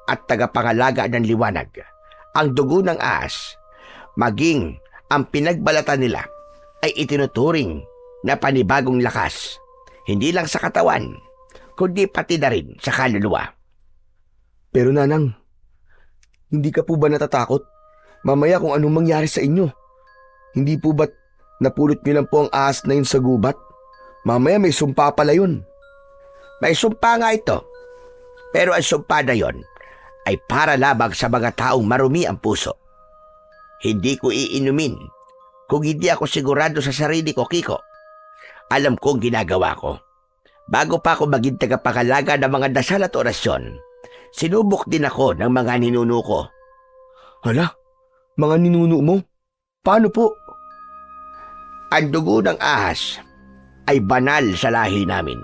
at tagapangalaga ng liwanag, ang dugo ng ahas, maging ang pinagbalatan nila ay itinuturing na panibagong lakas, hindi lang sa katawan, kundi pati na rin sa kaluluwa. Pero Nanang, hindi ka po ba natatakot? Mamaya kung anong mangyari sa inyo. Hindi po ba't napulot niyo lang po ang ahas na yun sa gubat? Mamaya may sumpa pala yun. May sumpa nga ito. Pero ang sumpa na yon ay para labang sa mga taong marumi ang puso. Hindi ko iinumin kung hindi ako sigurado sa sarili ko, Kiko. Alam ko ang ginagawa ko. Bago pa ako maging tagapangalaga ng mga dasal at orasyon, sinubok din ako ng mga ninuno ko. Hala, mga ninuno mo? Paano po? Ang dugo ng ahas ay banal sa lahi namin.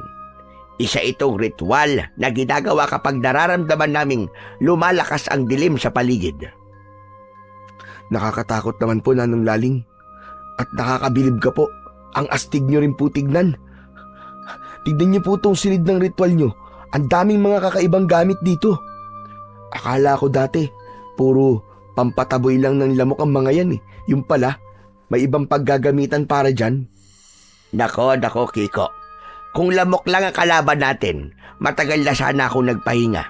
Isa itong ritual na ginagawa kapag nararamdaman naming lumalakas ang dilim sa paligid. Nakakatakot naman po, Nanang Laling. At nakakabilib ka po. Ang astig nyo rin po tignan. Tignan niyo po itong silid ng ritual nyo. Ang daming mga kakaibang gamit dito. Akala ko dati, puro pampataboy lang ng lamok ang mga yan . Yung pala, may ibang paggagamitan para dyan. Nako, Kiko. Kung lamok lang ang kalaban natin, matagal na sana akong nagpahinga.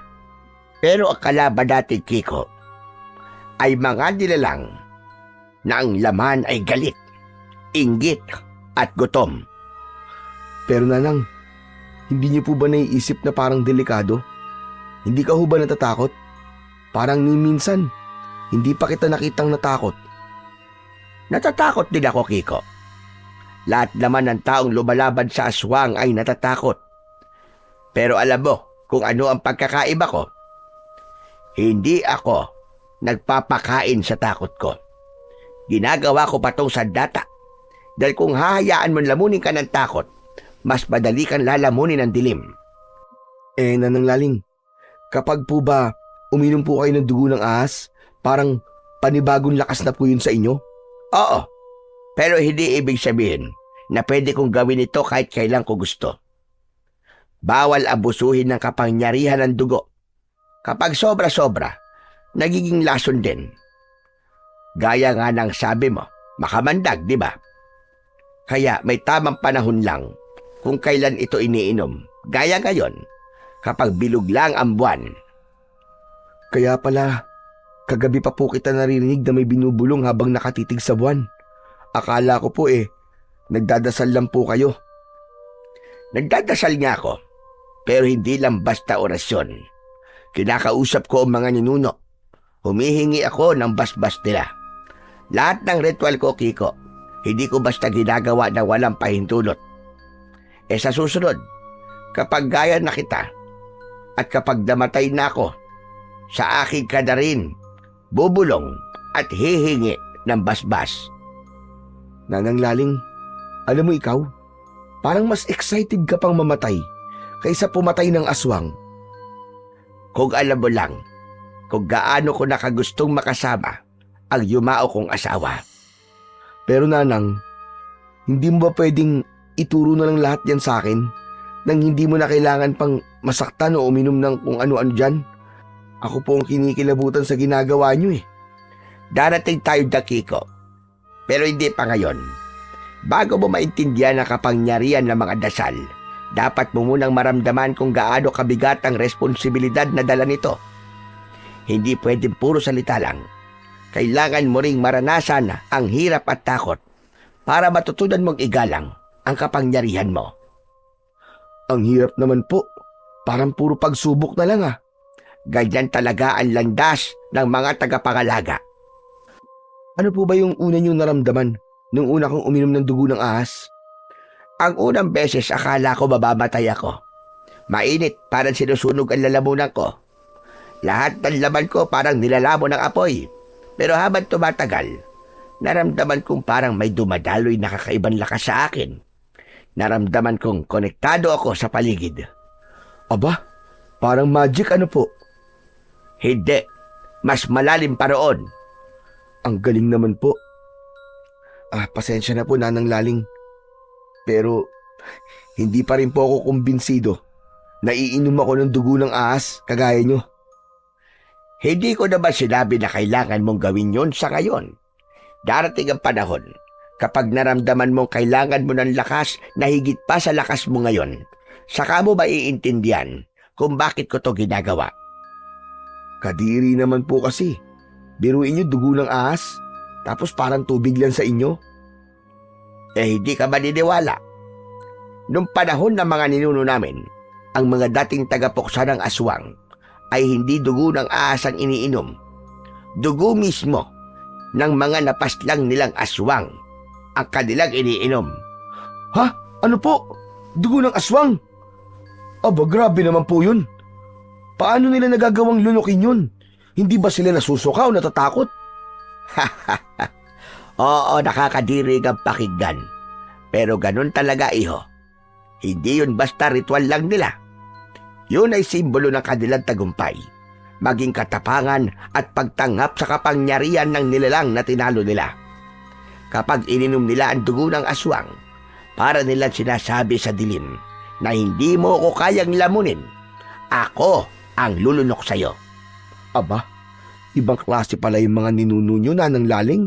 Pero ang kalaban natin, Kiko, ay mga nilalang na ang laman ay galit, inggit at gutom. Pero Nanang, hindi niyo po ba naiisip na parang delikado? Hindi ka ho ba natatakot? Parang ni minsan, hindi pa kita nakitang natakot. Natatakot din ako, Kiko. Lahat naman ng taong lumalaban sa aswang ay natatakot. Pero alam mo kung ano ang pagkakaiba ko? Hindi ako nagpapakain sa takot ko. Ginagawa ko pa tong sandata. Dahil kung hahayaan mo lamunin ka ng takot, mas madali kang lalamunin ng dilim. Nanang Laling, kapag po ba uminom po kayo ng dugo ng ahas, parang panibagong lakas na po yun sa inyo? Oo, pero hindi ibig sabihin na pwede kong gawin ito kahit kailan ko gusto. Bawal abusuhin ng kapangyarihan ng dugo. Kapag sobra-sobra, nagiging lason din. Gaya nga ng sabi mo, makamandag, di ba? Kaya may tamang panahon lang kung kailan ito iniinom. Gaya ngayon, kapag bilog lang ang buwan. Kaya pala, kagabi pa po kita naririnig na may binubulong habang nakatitig sa buwan. Akala ko po nagdadasal lang po kayo. Nagdadasal nga ako, Pero hindi lang basta orasyon. Kinakausap ko ang mga ninuno. Humihingi ako ng basbas nila. Lahat ng ritual ko, Kiko, hindi ko basta ginagawa na walang pahintulot. Sa susunod, kapag gaya na kita, at kapag namatay na ako, sa akin ka na rin, bubulong at hihingi ng basbas. Nanang Laling, alam mo ikaw, parang mas excited ka pang mamatay kaysa pumatay ng aswang. Kung alam mo lang, kung gaano ko nakagustong makasama ang yumao kong asawa. Pero Nanang, hindi mo ba pwedeng ituro na lang lahat yan sa akin nang hindi mo na kailangan pang masaktan o uminom ng kung ano-ano dyan? Ako po ang kinikilabutan sa ginagawa nyo eh. Darating tayo, Kiko. Pero hindi pa ngayon. Bago mo maintindihan ang kapangyarihan ng mga dasal, dapat mo munang maramdaman kung gaano kabigat ang responsibilidad na dala nito. Hindi pwedeng puro salita lang. Kailangan mo ring maranasan ang hirap at takot para matutunan mong igalang ang kapangyarihan mo. Ang hirap naman po. Parang puro pagsubok na lang ah. Ganyan talaga ang landas ng mga tagapangalaga. Ano po ba yung una niyong naramdaman nung una kong uminom ng dugo ng ahas? Ang unang beses akala ko mabamatay ako. Mainit, parang sinusunog ang lalamunan ko. Lahat ng laman ko parang nilalamon ng apoy. Pero habang tumatagal, naramdaman kong parang may dumadaloy na kakaibang lakas sa akin. Naramdaman kong konektado ako sa paligid. Aba, parang magic ano po? Hindi, mas malalim pa roon. Ang galing naman po. Pasensya na po Nanang Laling. Pero hindi pa rin po ako kumbinsido na iinom ako ng dugo ng ahas kagaya nyo. Hindi ko naman sinabi na kailangan mong gawin yon sa ngayon. Darating ang panahon, kapag naramdaman mong kailangan mo ng lakas na higit pa sa lakas mo ngayon, saka mo maiintindihan kung bakit ko to ginagawa. Kadiri naman po kasi. Biruin nyo dugo ng ahas, tapos parang tubig lang sa inyo. Hindi ka maniniwala. Nung panahon ng mga ninuno namin, ang mga dating tagapuksa ng aswang ay hindi dugo ng ahas ang iniinom. Dugo mismo ng mga napaslang nilang aswang ang kanilang iniinom. Ha? Ano po? Dugo ng aswang? Aba, grabe naman po yun. Paano nila nagagawang lunukin yun? Hindi ba sila nasusuka o natatakot? Oo, nakakadirig ang pakinggan. Pero ganun talaga, iho. Hindi yun basta ritual lang nila. Yun ay simbolo ng kanilang tagumpay, maging katapangan at pagtanggap sa kapangyarihan ng nilalang na tinalo nila. Kapag ininom nila ang dugo ng aswang, para nilang sinasabi sa dilim na hindi mo ko kayang lamunin. Ako ang lulunok sa'yo. Aba, ibang klase pala yung mga ninuno nyo Nanang Laling.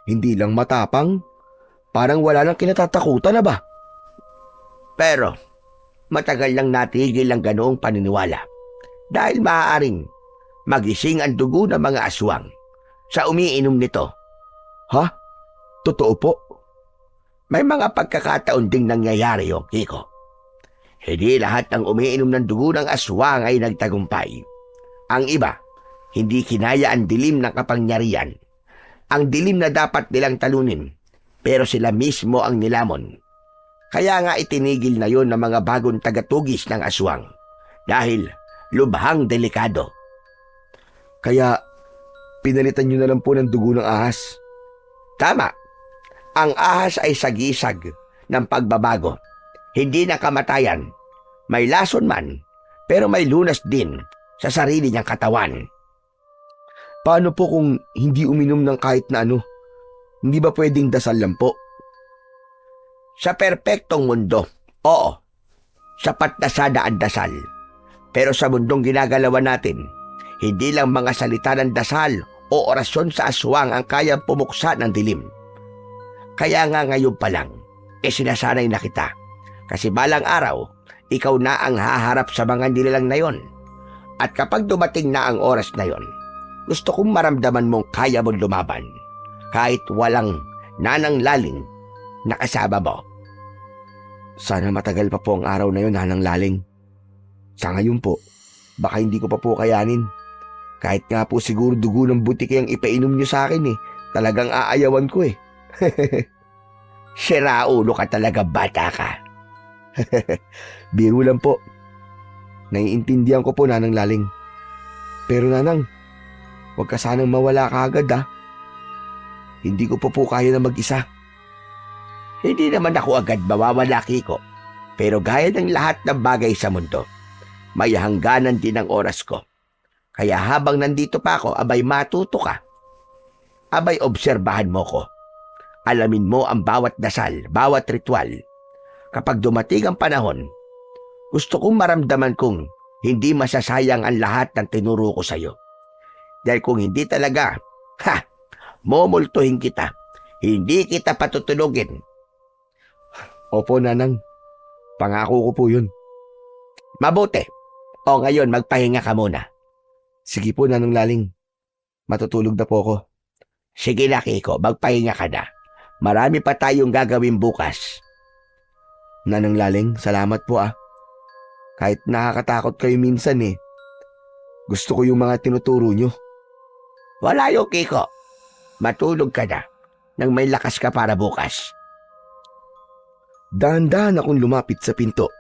Hindi lang matapang. Parang wala nang kinatatakutan na ba? Pero matagal lang natigil ang ganoong paniniwala dahil maaaring magising ang dugo ng mga aswang sa umiinom nito. Ha? Totoo po? May mga pagkakataon ding nangyayari yung Kiko. Hindi lahat ng umiinom ng dugo ng aswang ay nagtagumpay. Ang iba, hindi kinaya ang dilim ng kapangyarihan. Ang dilim na dapat nilang talunin, pero sila mismo ang nilamon. Kaya nga itinigil na yon ng mga bagong tagatugis ng aswang dahil lubhang delikado. Kaya pinalitan nyo na lang po ng dugo ng ahas. Tama. Ang ahas ay sagisag ng pagbabago. Hindi na kamatayan. May lason man, pero may lunas din sa sarili niyang katawan. Paano po kung hindi uminom ng kahit na ano? Hindi ba pwedeng dasal lang po? Sa perpektong mundo, oo. Sapat na sana ang dasal. Pero sa mundong ginagalawan natin, hindi lang mga salita ng dasal o orasyon sa aswang ang kayang pumuksa ng dilim. Kaya nga ngayon pa lang, sinasanay na kita. Kasi balang araw, ikaw na ang haharap sa mga nilalang na yon. At kapag dumating na ang oras na yon, gusto kong maramdaman mong kaya mong lumaban. Kahit walang Nanang Laling na kasama mo. Sana matagal pa po ang araw na yun Nanang Laling. Sa ngayon po, baka hindi ko pa po kayanin. Kahit nga po siguro dugo ng butiki ang ipainom niyo sa akin eh. Talagang aayawan ko eh. Sira ulo ka talaga, bata ka. Biro lang po. Naiintindihan ko po, Nanang Laling. Pero Nanang, huwag ka sanang mawala ka agad ah. Hindi ko po kaya na mag-isa. Hindi naman ako agad mawawala, Kiko. Pero gaya ng lahat ng bagay sa mundo, may hangganan din ang oras ko. Kaya habang nandito pa ako, abay matuto ka. Abay obserbahan mo ko. Alamin mo ang bawat dasal, bawat ritual. Kapag dumating ang panahon, gusto kong maramdaman kong hindi masasayang ang lahat ng tinuro ko sa'yo. Dahil kung hindi talaga, momultuhin kita. Hindi kita patutulugin. Opo, Nanang. Pangako ko po yun. Mabuti. O ngayon, magpahinga ka muna. Sige po, Nanang Laling. Matutulog na po ako. Sige na, Kiko, magpahinga ka na. Marami pa tayong gagawin bukas. Nanang Laling, salamat po ah. Kahit nakakatakot kayo minsan eh. Gusto ko yung mga tinuturo nyo. Wala yung Kiko. Matulog ka na nang may lakas ka para bukas. Dahan-dahan akong lumapit sa pinto.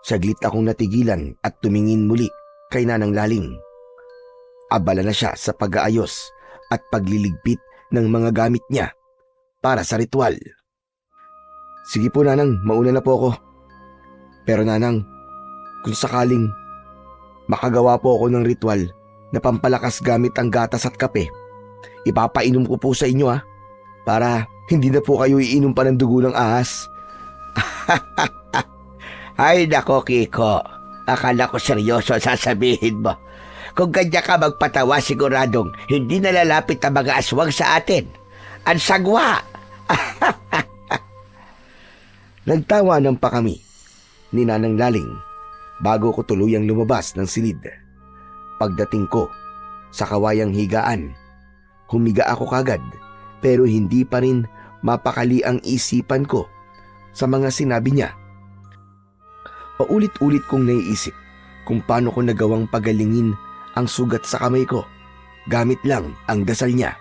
Saglit akong natigilan at tumingin muli kay Nanang Laling. Abala na siya sa pag-aayos at pagliligpit ng mga gamit niya para sa ritual. Sige po, Nanang, mauna na po ako. Pero Nanang, kung sakaling makagawa po ako ng ritual na pampalakas gamit ang gatas at kape, ipapainom ko po sa inyo para hindi na po kayo iinom pa ng dugo ng ahas. Ay nako, Kiko. Akala ko seryoso sasabihin mo. Kung ganyan ka magpatawa, siguradong hindi nalalapit ang mga aswang sa atin. Ang sagwa! Nagtawanan pa kami ni Nanang Laling bago ko tuluyang lumabas ng silid. Pagdating ko sa kawayang higaan, humiga ako kagad pero hindi pa rin mapakali ang isipan ko sa mga sinabi niya. Paulit-ulit kong naiisip kung paano ko nagawang pagalingin ang sugat sa kamay ko gamit lang ang dasal niya.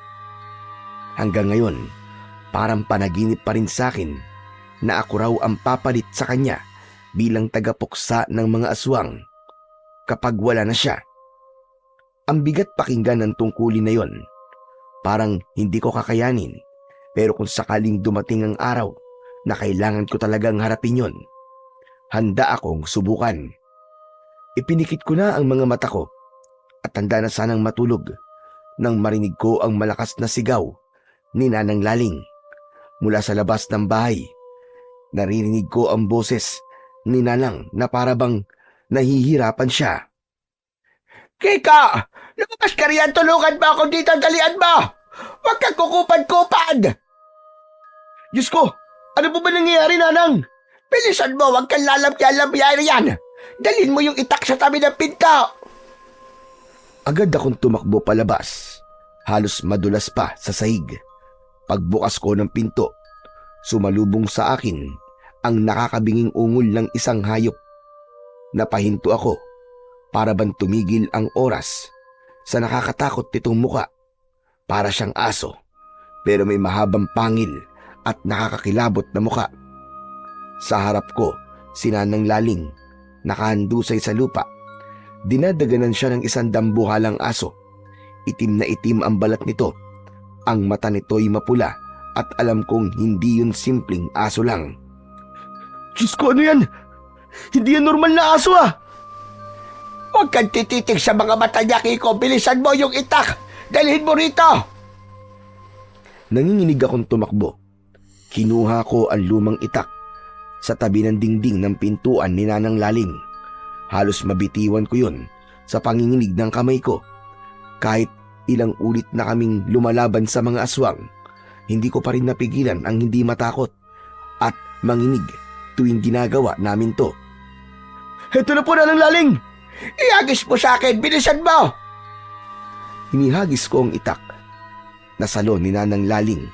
Hanggang ngayon, parang panaginip pa rin sa akin na ako raw ang papalit sa kanya bilang tagapuksa ng mga aswang kapag wala na siya. Ang bigat pakinggan ng tungkulin na yon. Parang hindi ko kakayanin, pero kung sakaling dumating ang araw na kailangan ko talagang harapin yon, handa akong subukan. Ipinikit ko na ang mga mata ko at handa na sanang matulog nang marinig ko ang malakas na sigaw ni Nanang Laling mula sa labas ng bahay. Naririnig ko ang boses ni Nanang na parabang nahihirapan siya. Kika! Lumabas ka riyan! Tulungan mo ako dito! Dalian mo! Huwag kang kukupad-kupad! Diyos ko! Ano po ba nangyayari, Nanang? Bilisan mo! Huwag kang lalabya-labya riyan! Dalhin mo yung itak sa tabi ng pinto! Agad akong tumakbo palabas. Halos madulas pa sa sahig. Pagbukas ko ng pinto, sumalubong sa akin ang nakakabinging ungol ng isang hayop. Napahinto ako para bang tumigil ang oras sa nakakatakot nitong muka. Para siyang aso pero may mahabang pangil at nakakakilabot na muka. Sa harap ko, si Nanang Laling, nakahandusay sa lupa. Dinadaganan siya ng isang dambuhalang aso. Itim na itim ang balat nito. Ang mata nito'y mapula at alam kong hindi yun simpleng aso lang. Diyos ko, ano yan? Hindi yan normal na aso Huwag kang tititig sa mga mata niya, Kiko. Bilisan mo yung itak! Dalhin mo rito! Nanginginig akong tumakbo. Kinuha ko ang lumang itak sa tabi ng dingding ng pintuan ni Nanang Laling. Halos mabitiwan ko yun sa panginginig ng kamay ko. Kahit ilang ulit na kaming lumalaban sa mga aswang, hindi ko pa rin napigilan ang hindi matakot at manginig tuwing ginagawa namin to. Heto na po, Nanang Laling! Ihagis mo sa akin! Bilisan mo! Hinihagis ko ang itak na salo ni Nanang Laling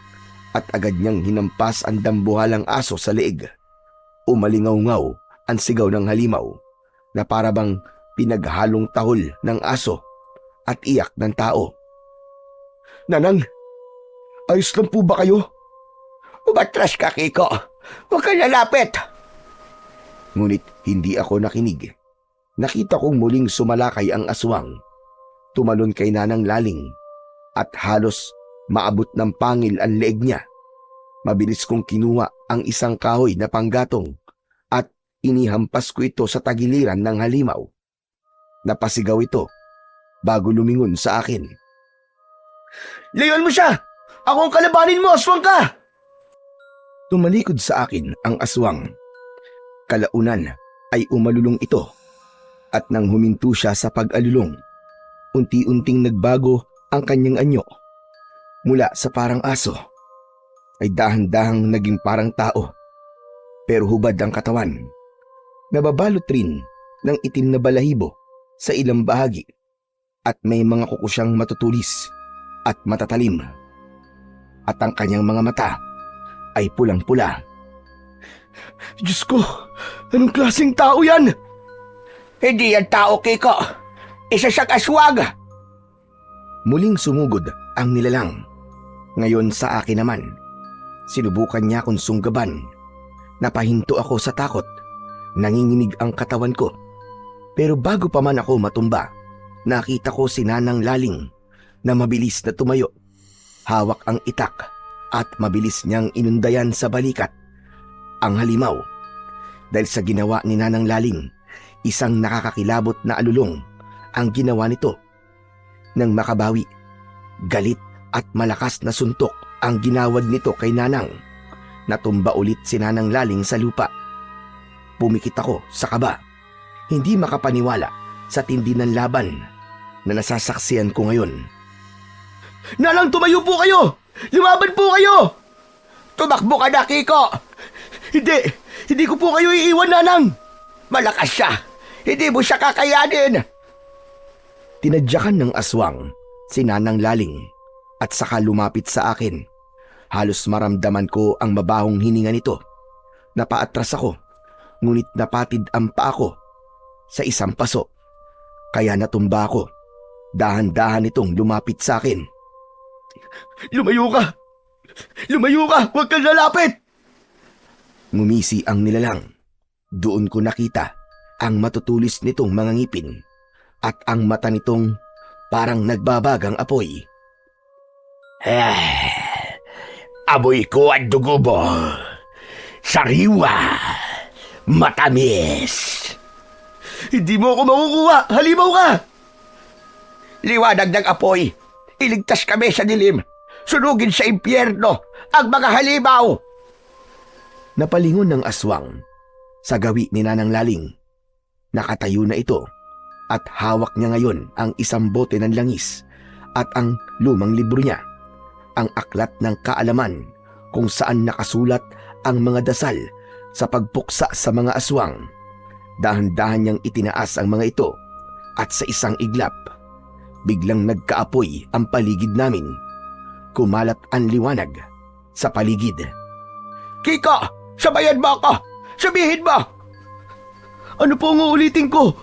at agad niyang hinampas ang dambuhalang aso sa leeg. Umalingaw-ngaw ang sigaw ng halimaw na parabang pinaghalong tahol ng aso at iyak ng tao. Nanang, ayos lang po ba kayo? Umatras ka, Kiko. Huwag kang lalapit. Ngunit hindi ako nakinig. Nakita kong muling sumalakay ang aswang. Tumalon kay Nanang Laling at halos maabot ng pangil ang leeg niya. Mabilis kong kinuha ang isang kahoy na panggatong at inihampas ko ito sa tagiliran ng halimaw. Napasigaw ito bago lumingon sa akin. Layon mo siya! Ako ang kalabanin mo, aswang ka! Tumalikod sa akin ang aswang. Kalaunan ay umalulong ito at nang huminto siya sa pag-alulong, unti-unting nagbago ang kanyang anyo. Mula sa parang aso ay dahan-dahang naging parang tao, pero hubad ang katawan. Nababalot rin ng itim na balahibo sa ilang bahagi at may mga kuko siyang matutulis at matatalim. At ang kanyang mga mata ay pulang-pula. Diyos ko, anong klaseng tao yan? Hindi yan tao, Kiko. Isa siyang aswang. Muling sumugod ang nilalang. Ngayon sa akin naman, sinubukan niya akong sunggaban. Napahinto ako sa takot. Nanginginig ang katawan ko. Pero bago pa man ako matumba, nakita ko si Nanang Laling na mabilis na tumayo. Hawak ang itak at mabilis niyang inundayan sa balikat ang halimaw. Dahil sa ginawa ni Nanang Laling, isang nakakakilabot na alulong ang ginawa nito. Nang makabawi, galit at malakas na suntok ang ginawad nito kay Nanang. Natumba ulit si Nanang Laling sa lupa. Pumikit ako sa kaba, hindi makapaniwala sa tindi ng laban na nasasaksiyan ko ngayon. Nanang, tumayo po kayo! Lumaban po kayo! Tumakbo ka na, Kiko. Hindi ko po kayo iiwan, Nanang! Malakas siya. Hindi mo siya kakayanin. Tinadyakan ng aswang si Nanang Laling at saka lumapit sa akin. Halos maramdaman ko ang mabahong hininga nito. Napaatras ako, ngunit napatid ang paa ko sa isang paso. Kaya natumba ako. Dahan-dahan itong lumapit sa akin. Lumayo ka! Lumayo ka! Huwag kang lalapit! Ngumisi ang nilalang. Doon ko nakita ang matutulis nitong mga ngipin at ang mata nitong parang nagbabagang apoy. Amoy ko ang dugo mo. Sariwa. Matamis. Hindi mo ako makukuha! Halimaw ka! Liwanag ng apoy. Iligtas kami sa dilim. Sunugin sa impyerno ang mga halimaw. Napalingon ng aswang sa gawi ni Nanang Laling. Nakatayo na ito at hawak niya ngayon ang isang bote ng langis at ang lumang libro niya, ang aklat ng kaalaman kung saan nakasulat ang mga dasal sa pagpuksa sa mga aswang. Dahan-dahan niyang itinaas ang mga ito at sa isang iglap, biglang nagkaapoy ang paligid namin. Kumalat ang liwanag sa paligid. Kiko, sabayan mo ako. Sabihin mo. Ano po ang uulitin ko?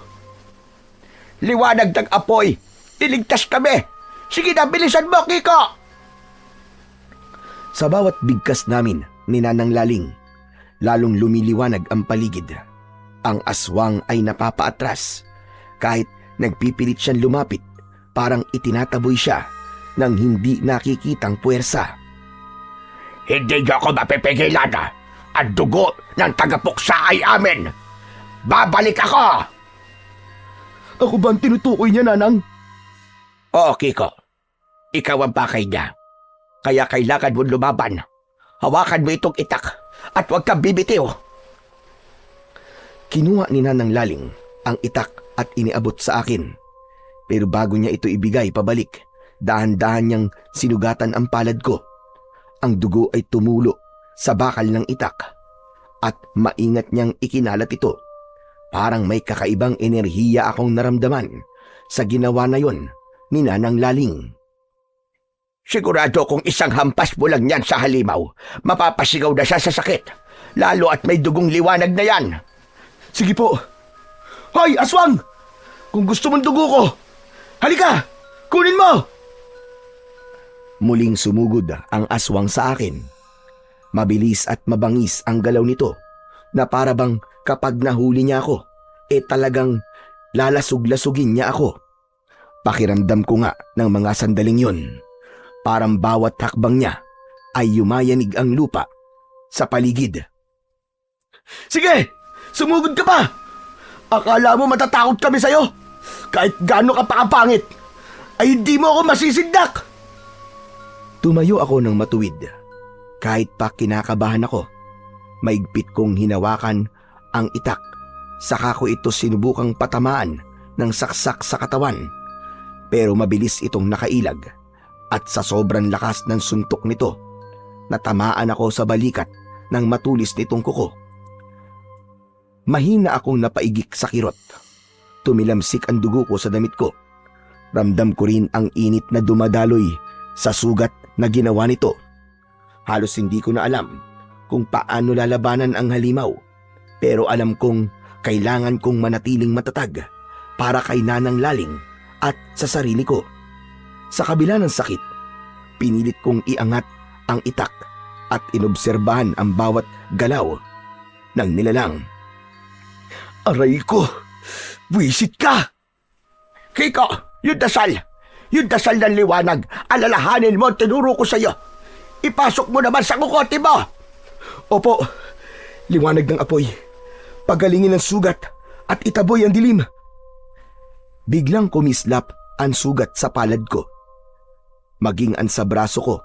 Liwanag ng apoy. Iligtas kami. Sige na, bilisan mo, Kiko. Sa bawat bigkas namin ni Nanang Laling, lalong lumiliwanag ang paligid. Ang aswang ay napapaatras. Kahit nagpipilit siyang lumapit, parang itinataboy siya ng hindi nakikitang puwersa. Hindi niyo ako mapipigilan. Ang dugo ng tagapuksa ay amin. Babalik ako. Ako ba ang tinutukoy niya, Nanang? Oo, Kiko. Ikaw ang pakay niya. Kaya kailangan mo lumaban. Hawakan mo itong itak at huwag kang bibitiw. Kinuha ni Nanang Laling ang itak at iniabot sa akin. Pero bago niya ito ibigay pabalik, dahan-dahan niyang sinugatan ang palad ko. Ang dugo ay tumulo sa bakal ng itak at maingat niyang ikinalat ito. Parang may kakaibang enerhiya akong naramdaman sa ginawa na yon ni Nanang Laling. Sigurado kung isang hampas mo lang yan sa halimaw, mapapasigaw na siya sa sakit. Lalo at may dugong liwanag na yan. Sige po. Hoy, aswang! Kung gusto mong dugo ko, halika! Kunin mo! Muling sumugod ang aswang sa akin. Mabilis at mabangis ang galaw nito na para bang kapag nahuli niya ako, talagang lalasug-lasugin niya ako. Pakiramdam ko nga ng mga sandaling yon. Parang bawat hakbang niya ay yumayanig ang lupa sa paligid. Sige! Sumugod ka pa! Akala mo matatakot kami sa'yo? Kahit gaano ka pa kapangit, ay hindi mo ako masisindak! Tumayo ako ng matuwid. Kahit pa kinakabahan ako, maigpit kong hinawakan ang itak. Saka ko ito sinubukang patamaan ng saksak sa katawan. Pero mabilis itong nakailag at sa sobrang lakas ng suntok nito, natamaan ako sa balikat ng matulis nitong kuko. Mahina akong napaigik sa kirot. Tumilamsik ang dugo ko sa damit ko. Ramdam ko rin ang init na dumadaloy sa sugat na ginawa nito. Halos hindi ko na alam kung paano lalabanan ang halimaw, pero alam kong kailangan kong manatiling matatag para kay Nanang Laling at sa sarili ko. Sa kabila ng sakit, pinilit kong iangat ang itak at inobserbahan ang bawat galaw ng nilalang. Aray ko! Buwisit ka! Kiko, yung dasal ng liwanag, alalahanin mo, tinuro ko sa'yo. Ipasok mo naman sa kukote mo! Opo, liwanag ng apoy, pagalingin ang sugat at itaboy ang dilim. Biglang kumislap ang sugat sa palad ko. Maging ang sa braso ko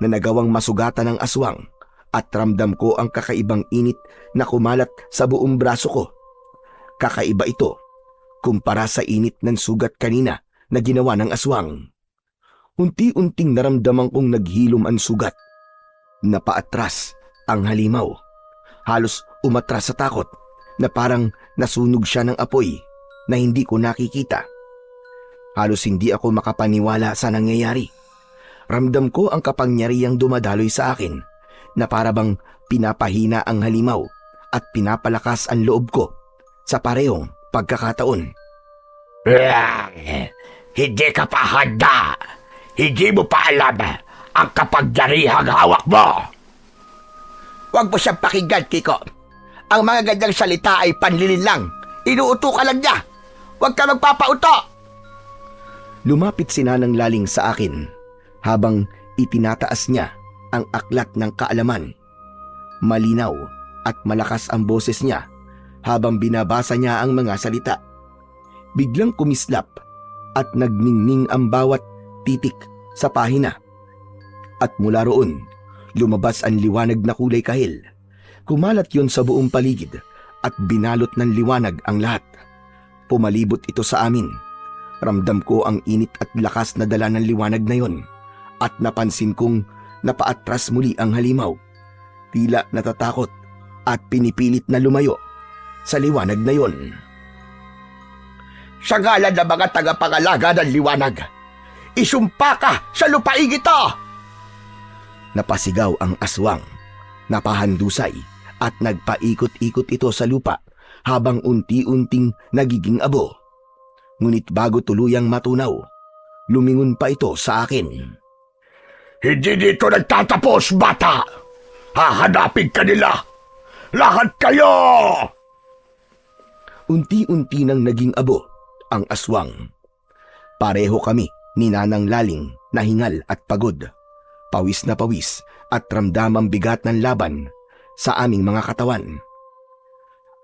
na nagawang masugatan ng aswang at ramdam ko ang kakaibang init na kumalat sa buong braso ko. Kakaiba ito kumpara sa init ng sugat kanina na ginawa ng aswang. Unti-unting naramdaman kong naghilom ang sugat. Napaatras ang halimaw. Halos umatras sa takot na parang nasunog siya ng apoy na hindi ko nakikita. Halos hindi ako makapaniwala sa nangyayari. Ramdam ko ang kapangyarihang dumadaloy sa akin na para bang pinapahina ang halimaw at pinapalakas ang loob ko sa parehong pagkakataon. Hindi ka pa handa. Hindi mo pa alam ang kapangyarihang hawak mo. Huwag mo siyang pakinggan, Kiko. Ang mga ganyang salita ay panlilin lang. Inuuto ka lang niya. Huwag ka magpapauto. Lumapit si Nanang Laling sa akin habang itinataas niya ang aklat ng kaalaman. Malinaw at malakas ang boses niya habang binabasa niya ang mga salita. Biglang kumislap at nagningning ang bawat titik sa pahina. At mula roon, lumabas ang liwanag na kulay kahil. Kumalat yon sa buong paligid at binalot ng liwanag ang lahat. Pumalibot ito sa amin. Ramdam ko ang init at lakas na dala ng liwanag na yon at napansin kong napaatras muli ang halimaw. Tila natatakot at pinipilit na lumayo sa liwanag na yon. Sa ngalan ng mga tagapangalaga ng liwanag, isumpa ka sa lupaig ito! Napasigaw ang aswang. Napahandusay at nagpaikot-ikot ito sa lupa habang unti-unting nagiging abo. Ngunit bago tuluyang matunaw, lumingon pa ito sa akin. Hindi dito nagtatapos, bata! Hahanapin ka nila! Lahat kayo! Unti-unti nang naging abo ang aswang. Pareho kami ni Nanang Laling na hingal at pagod. Pawis na pawis at ramdamang bigat ng laban sa aming mga katawan.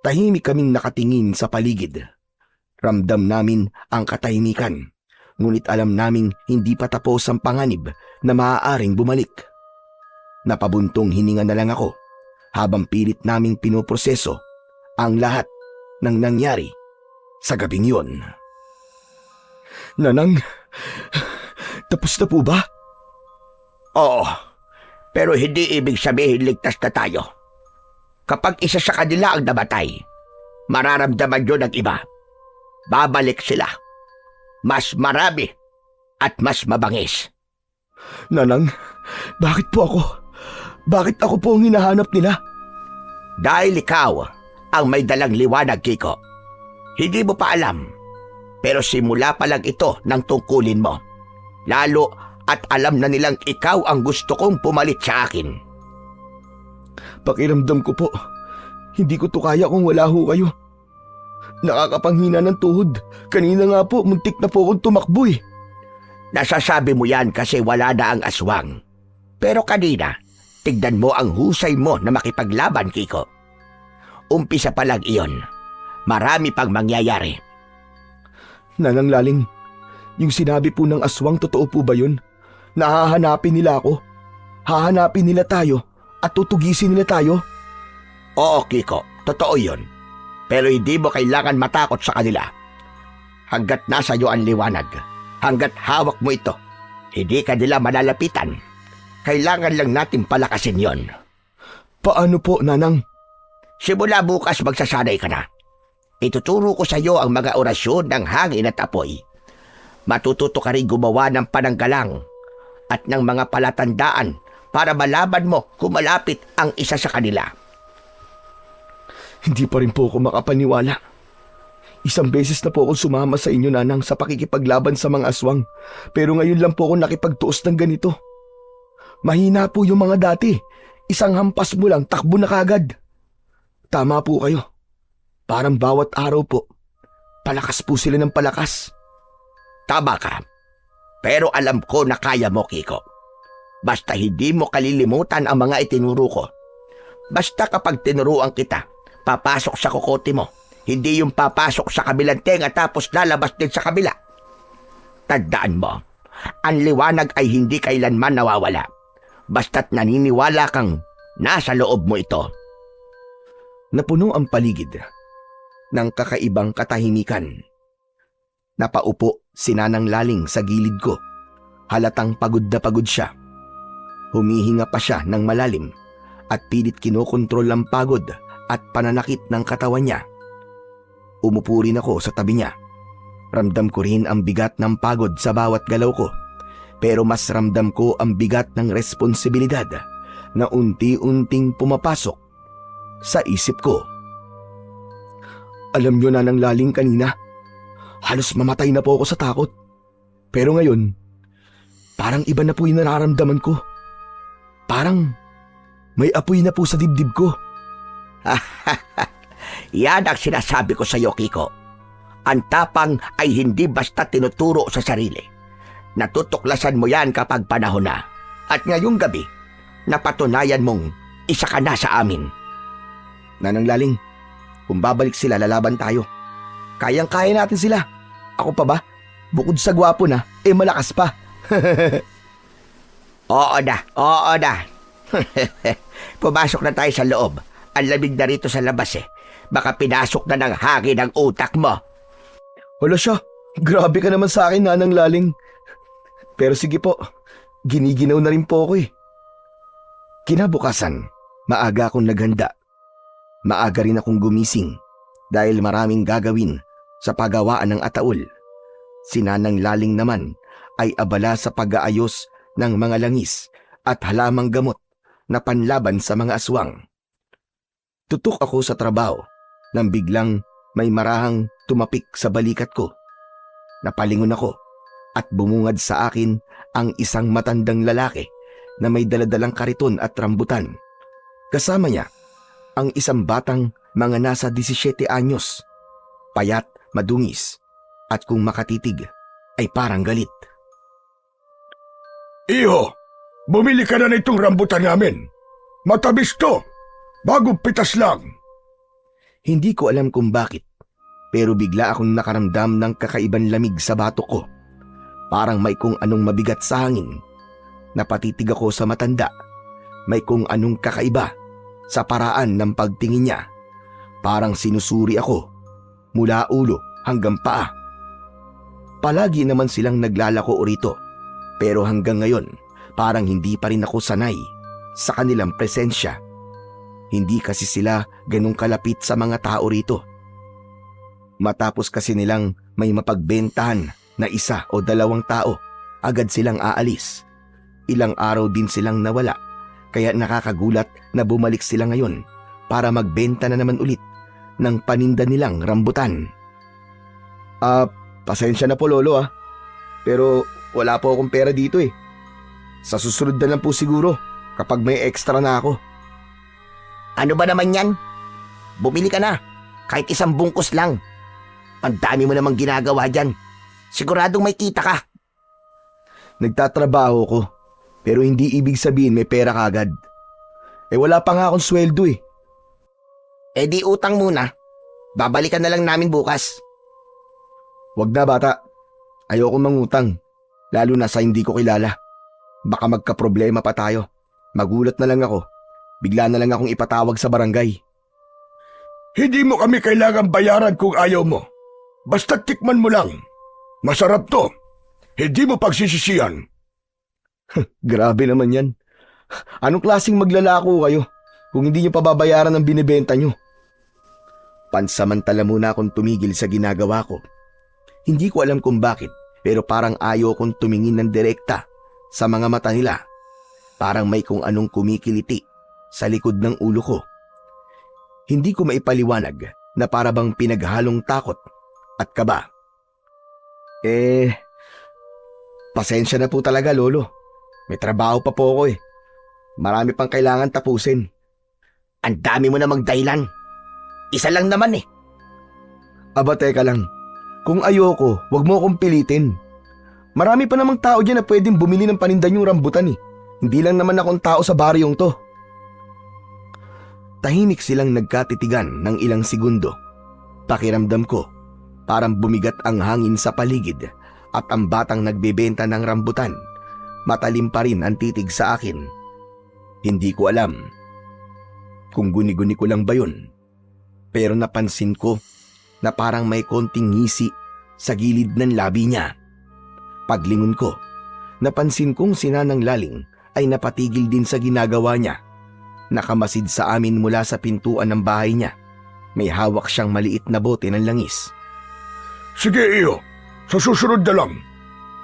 Tahimik kaming nakatingin sa paligid. Ramdam namin ang katahimikan, ngunit alam naming hindi pa tapos ang panganib na maaaring bumalik. Napabuntong hininga na lang ako habang pilit naming pinoproseso ang lahat ng nangyari sa gabing yun. Nanang, tapos na po ba? Oo, pero hindi ibig sabihin ligtas na tayo. Kapag isa sa kanila ang namatay, mararamdaman yun ng iba. Babalik sila. Mas marami at mas mabangis. Nanang, bakit po ako? Bakit ako po ang hinahanap nila? Dahil ikaw ang may dalang liwanag, Kiko. Hindi mo pa alam, pero simula pa lang ito ng tungkulin mo. Lalo at alam na nilang ikaw ang gusto kong pumalit sa akin. Pakiramdam ko po, hindi ko to kaya kung wala ho kayo. Nakakapanghina ng tuhod. Kanina nga po, muntik na po akong tumakbo eh. Nasasabi mo yan kasi wala na ang aswang. Pero kanina, tignan mo ang husay mo na makipaglaban, Kiko. Umpisa pa lang iyon. Marami pang mangyayari. Nanang Laling, yung sinabi po ng aswang, totoo po ba yun? Nahahanapin nila ako. Hahanapin nila tayo at tutugisin nila tayo. Oo, Kiko, totoo yun. Pero hindi mo kailangan matakot sa kanila. Hanggat nasa iyo ang liwanag, hanggat hawak mo ito, hindi ka nila malalapitan. Kailangan lang natin palakasin yon. Paano po, Nanang? Simula bukas magsasanay ka na. Ituturo ko sa iyo ang mga orasyon ng hangin at apoy. Matututo ka rin gumawa ng pananggalang at ng mga palatandaan para malaman mo kung malapit ang isa sa kanila. Hindi pa rin po ako makapaniwala. Isang beses na po ako sumama sa inyo, Nanang, sa pakikipaglaban sa mga aswang. Pero ngayon lang po ako nakipagtuos ng ganito. Mahina po yung mga dati. Isang hampas mo lang, takbo na kagad. Tama po kayo. Parang bawat araw po, palakas po sila ng palakas. Tama ka. Pero alam ko na kaya mo, Kiko. Basta hindi mo kalilimutan ang mga itinuro ko. Basta kapag tinuruan kita, papasok sa kokote mo. Hindi yung papasok sa kabilang tenga tapos lalabas din sa kabila. Tandaan mo, ang liwanag ay hindi kailanman nawawala. Basta't naniniwala kang nasa loob mo ito. Napuno ang paligid ng kakaibang katahimikan. Napaupo si Nanang Laling sa gilid ko. Halatang pagod na pagod siya. Humihinga pa siya ng malalim at pilit kinokontrol ang pagod at pananakit ng katawan niya. Umupo rin ako sa tabi niya. Ramdam ko rin ang bigat ng pagod sa bawat galaw ko. Pero mas ramdam ko ang bigat ng responsibilidad na unti-unting pumapasok sa isip ko. Alam niyo, Nanang Laling, kanina, halos mamatay na po ako sa takot. Pero ngayon, parang iba na po yung nararamdaman ko. Parang may apoy na po sa dibdib ko. Yan ang sinasabi ko sa iyo, Kiko. Ang tapang ay hindi basta tinuturo sa sarili. Natutuklasan mo yan kapag panahon na. At ngayong gabi, napatunayan mong isa ka na sa amin. Nanang Laling, kung babalik sila, lalaban tayo. Kayang-kaya natin sila. Ako pa ba? Bukod sa gwapo na, malakas pa. Oo na. Pumasok na tayo sa loob. Ang lamig na rito sa labas eh. Baka pinasok na ng hangin ang utak mo. Wala siya. Grabe ka naman sa akin, Nanang Laling. Pero sige po, giniginaw na rin po ako eh. Kinabukasan, maaga akong naghanda. Maaga rin akong gumising dahil maraming gagawin sa paggawaan ng ataul. Si Nanang Laling naman ay abala sa pag-aayos ng mga langis at halamang gamot na panlaban sa mga aswang. Tutok ako sa trabaho nang biglang may marahang tumapik sa balikat ko. Napalingon ako at bumungad sa akin ang isang matandang lalaki na may daladalang kariton at rambutan. Kasama niya ang isang batang mga nasa 17 anyos, payat, madungis, at kung makatitig ay parang galit. Iho, bumili ka na nitong rambutan namin. Matabis to. Bagong pitas lang. Hindi ko alam kung bakit, pero bigla akong nakaramdam ng kakaibang lamig sa batok ko. Parang may kung anong mabigat sa hangin. Napatitig ako sa matanda. May kung anong kakaiba sa paraan ng pagtingin niya. Parang sinusuri ako mula ulo hanggang paa. Palagi naman silang naglalako rito, pero hanggang ngayon parang hindi pa rin ako sanay sa kanilang presensya. Hindi kasi sila ganong kalapit sa mga tao rito. Matapos kasi nilang may mapagbentahan na isa o dalawang tao, agad silang aalis. Ilang araw din silang nawala, kaya nakakagulat na bumalik sila ngayon para magbenta na naman ulit ng paninda nilang rambutan. Pasensya na po lolo Pero wala po akong pera dito eh. Sa susunod na lang po siguro kapag may extra na ako. Ano ba naman yan? Bumili ka na. Kahit isang bungkus lang. Ang dami mo namang ginagawa dyan. Siguradong may kita ka. Nagtatrabaho ko, pero hindi ibig sabihin may pera kagad. Wala pa nga akong sweldo eh. Di utang muna. Babalikan na lang namin bukas. Wag na bata. Ayoko mangutang, lalo na sa hindi ko kilala. Baka magka-problema pa tayo. Magulat na lang ako. Bigla na lang akong ipatawag sa barangay. Hindi mo kami kailangan bayaran kung ayaw mo. Basta tikman mo lang. Masarap to. Hindi mo pagsisisihan. Grabe naman yan. Anong klaseng maglalako kayo kung hindi nyo pababayaran ang binibenta nyo? Pansamantala muna akong tumigil sa ginagawa ko. Hindi ko alam kung bakit, pero parang ayaw kong tumingin ng direkta sa mga mata nila. Parang may kung anong kumikiliti sa likod ng ulo ko. Hindi ko maipaliwanag na para bang pinaghalong takot at kaba. Pasensya na po talaga lolo. May trabaho pa po ako eh. Marami pang kailangan tapusin. Ang dami mo namang dahilan. Isa lang naman eh. Aba teka lang. Kung ayoko, wag mo akong pilitin. Marami pa namang tao dyan na pwedeng bumili ng paninda yung rambutan eh. Hindi lang naman akong tao sa baryong to. Tahimik silang nagkatitigan ng ilang segundo. Pakiramdam ko, parang bumigat ang hangin sa paligid at ang batang nagbebenta ng rambutan. Matalim pa rin ang titig sa akin. Hindi ko alam kung guni-guni ko lang ba yun. Pero napansin ko na parang may konting ngisi sa gilid ng labi niya. Paglingon ko, napansin kong si Nanang Laling ay napatigil din sa ginagawa niya. Nakamasid sa amin mula sa pintuan ng bahay niya. May hawak siyang maliit na bote ng langis. Sige iyo, sa susunod na lang.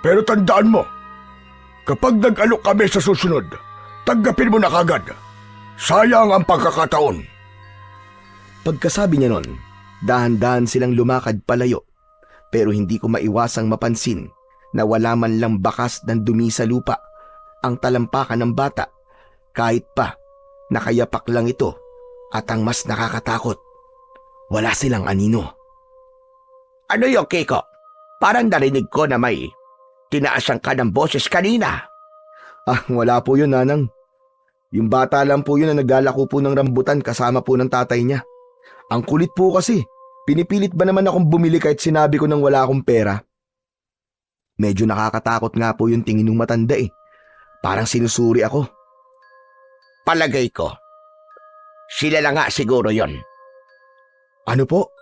Pero tandaan mo, kapag nag-alok kami sa susunod, tanggapin mo na kagad. Sayang ang pagkakataon. Pagkasabi niya nun, dahan-dahan silang lumakad palayo. Pero hindi ko maiwasang mapansin na wala man lang bakas ng dumi sa lupa ang talampakan ng bata. Kahit pa, nakayapak lang ito at ang mas nakakatakot, wala silang anino. Ano yung Kiko? Parang narinig ko na may tinaasan ka ng boses kanina. Wala po yun, Nanang. Yung bata lang po yun na naglalako po ng rambutan kasama po ng tatay niya. Ang kulit po kasi, pinipilit ba naman akong bumili kahit sinabi ko nang wala akong pera? Medyo nakakatakot nga po yung tingin ng matanda eh. Parang sinusuri ako. Palagay ko, sila lang nga siguro yon. Ano po?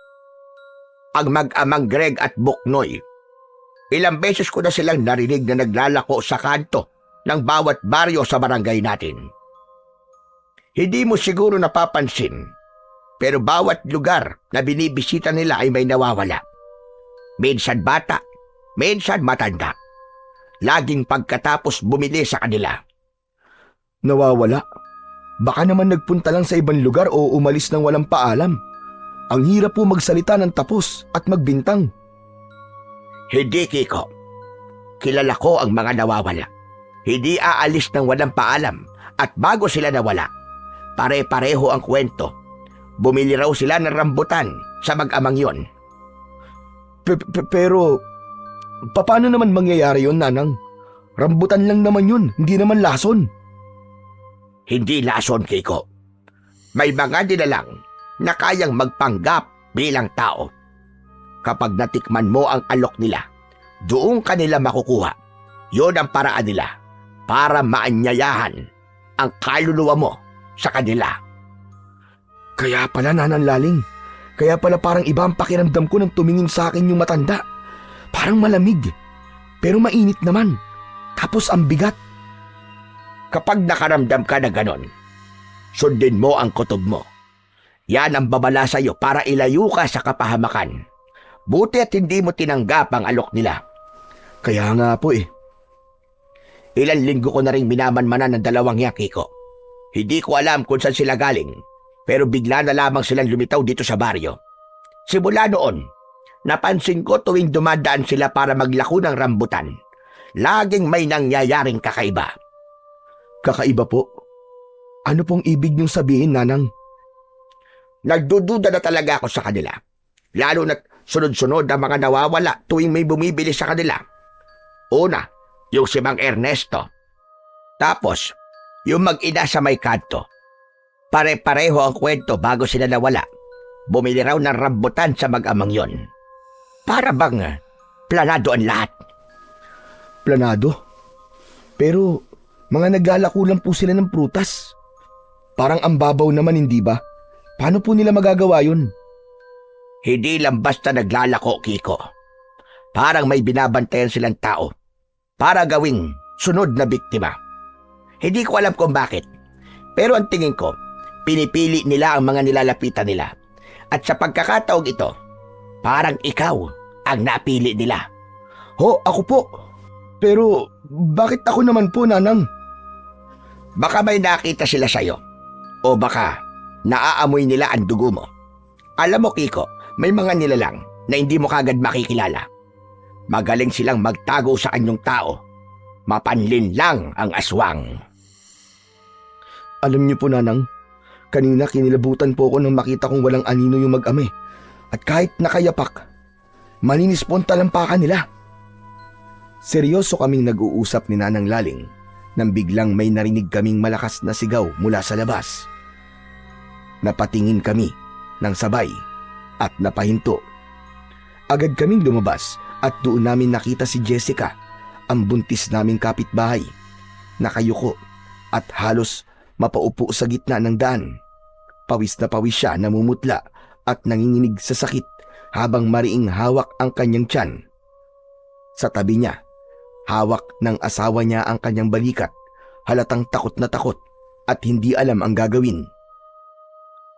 Ang mag-amang Greg at Buknoy. Ilang beses ko na silang narinig na naglalako sa kanto ng bawat baryo sa barangay natin. Hindi mo siguro napapansin, pero bawat lugar na binibisita nila ay may nawawala. Minsan bata, minsan matanda. Laging pagkatapos bumili sa kanila. Nawawala? Baka naman nagpunta lang sa ibang lugar o umalis ng walang paalam. Ang hirap po magsalita ng tapos at magbintang. Hindi, Kiko. Kilala ko ang mga nawawala. Hindi aalis ng walang paalam at bago sila nawala, pare-pareho ang kwento. Bumili raw sila ng rambutan sa mag-amang yon. Pero, paano naman mangyayari yon, Nanang? Rambutan lang naman yun, hindi naman lason. Hindi lason, Kiko. May mga nilalang na kayang magpanggap bilang tao. Kapag natikman mo ang alok nila, doon ka nila makukuha. Yun ang paraan nila para maanyayahan ang kaluluwa mo sa kanila. Kaya pala, Nanang Laling. Kaya pala parang iba ang pakiramdam ko nang tumingin sa akin yung matanda. Parang malamig, pero mainit naman. Tapos ang bigat. Kapag nakaramdam ka na ganon, sundin mo ang kutob mo. Yan ang babala sa'yo para ilayo ka sa kapahamakan. Buti at hindi mo tinanggap ang alok nila. Kaya nga po eh. Ilang linggo ko na rin minamanmanan ng dalawang yan, Kiko. Hindi ko alam kung saan sila galing, pero bigla na lamang silang lumitaw dito sa baryo. Simula noon, Napansin ko tuwing dumadaan sila para maglako ng rambutan, laging may nangyayaring kakaiba. Kakaiba po? Ano pong ibig niyong sabihin, Nanang? Nagdududa na talaga ako sa kanila. Lalo na't sunod-sunod ang mga nawawala tuwing may bumibili sa kanila. Una, yung si Mang Ernesto. Tapos, yung mag-ina sa may kanto. Pare-pareho ang kwento bago sila nawala. Bumili raw ng rambutan sa mag-amang yon. Para bang planado ang lahat. Planado? Pero mga naglalako lang po sila ng prutas. Parang ang babaw naman, hindi ba? Paano po nila magagawa yun? Hindi lang basta naglalako, Kiko. Parang may binabantayan silang tao para gawing sunod na biktima. Hindi ko alam kung bakit. Pero ang tingin ko, pinipili nila ang mga nilalapitan nila. At sa pagkakataong ito, parang ikaw ang napili nila. Ho, ako po. Pero bakit ako naman po, Nanang? Baka may nakita sila sa'yo. O baka naaamoy nila ang dugo mo. Alam mo, Kiko, may mga nilalang na hindi mo kagad makikilala. Magaling silang magtago sa anyong tao. Mapanlin lang ang aswang. Alam niyo po, Nanang, kanina kinilabutan po ako nang makita kong walang anino yung mag-ame. At kahit nakayapak, maninis po ang talampakan nila. Seryoso kaming nag-uusap ni Nanang Laling nang biglang may narinig kaming malakas na sigaw mula sa labas. Napatingin kami ng sabay at napahinto. Agad kaming lumabas at doon namin nakita si Jessica, ang buntis naming kapitbahay, nakayuko at halos mapaupo sa gitna ng daan. Pawis na pawis siya, namumutla at nanginginig sa sakit habang mariing hawak ang kanyang tiyan. Sa tabi niya, hawak ng asawa niya ang kanyang balikat, halatang takot na takot at hindi alam ang gagawin.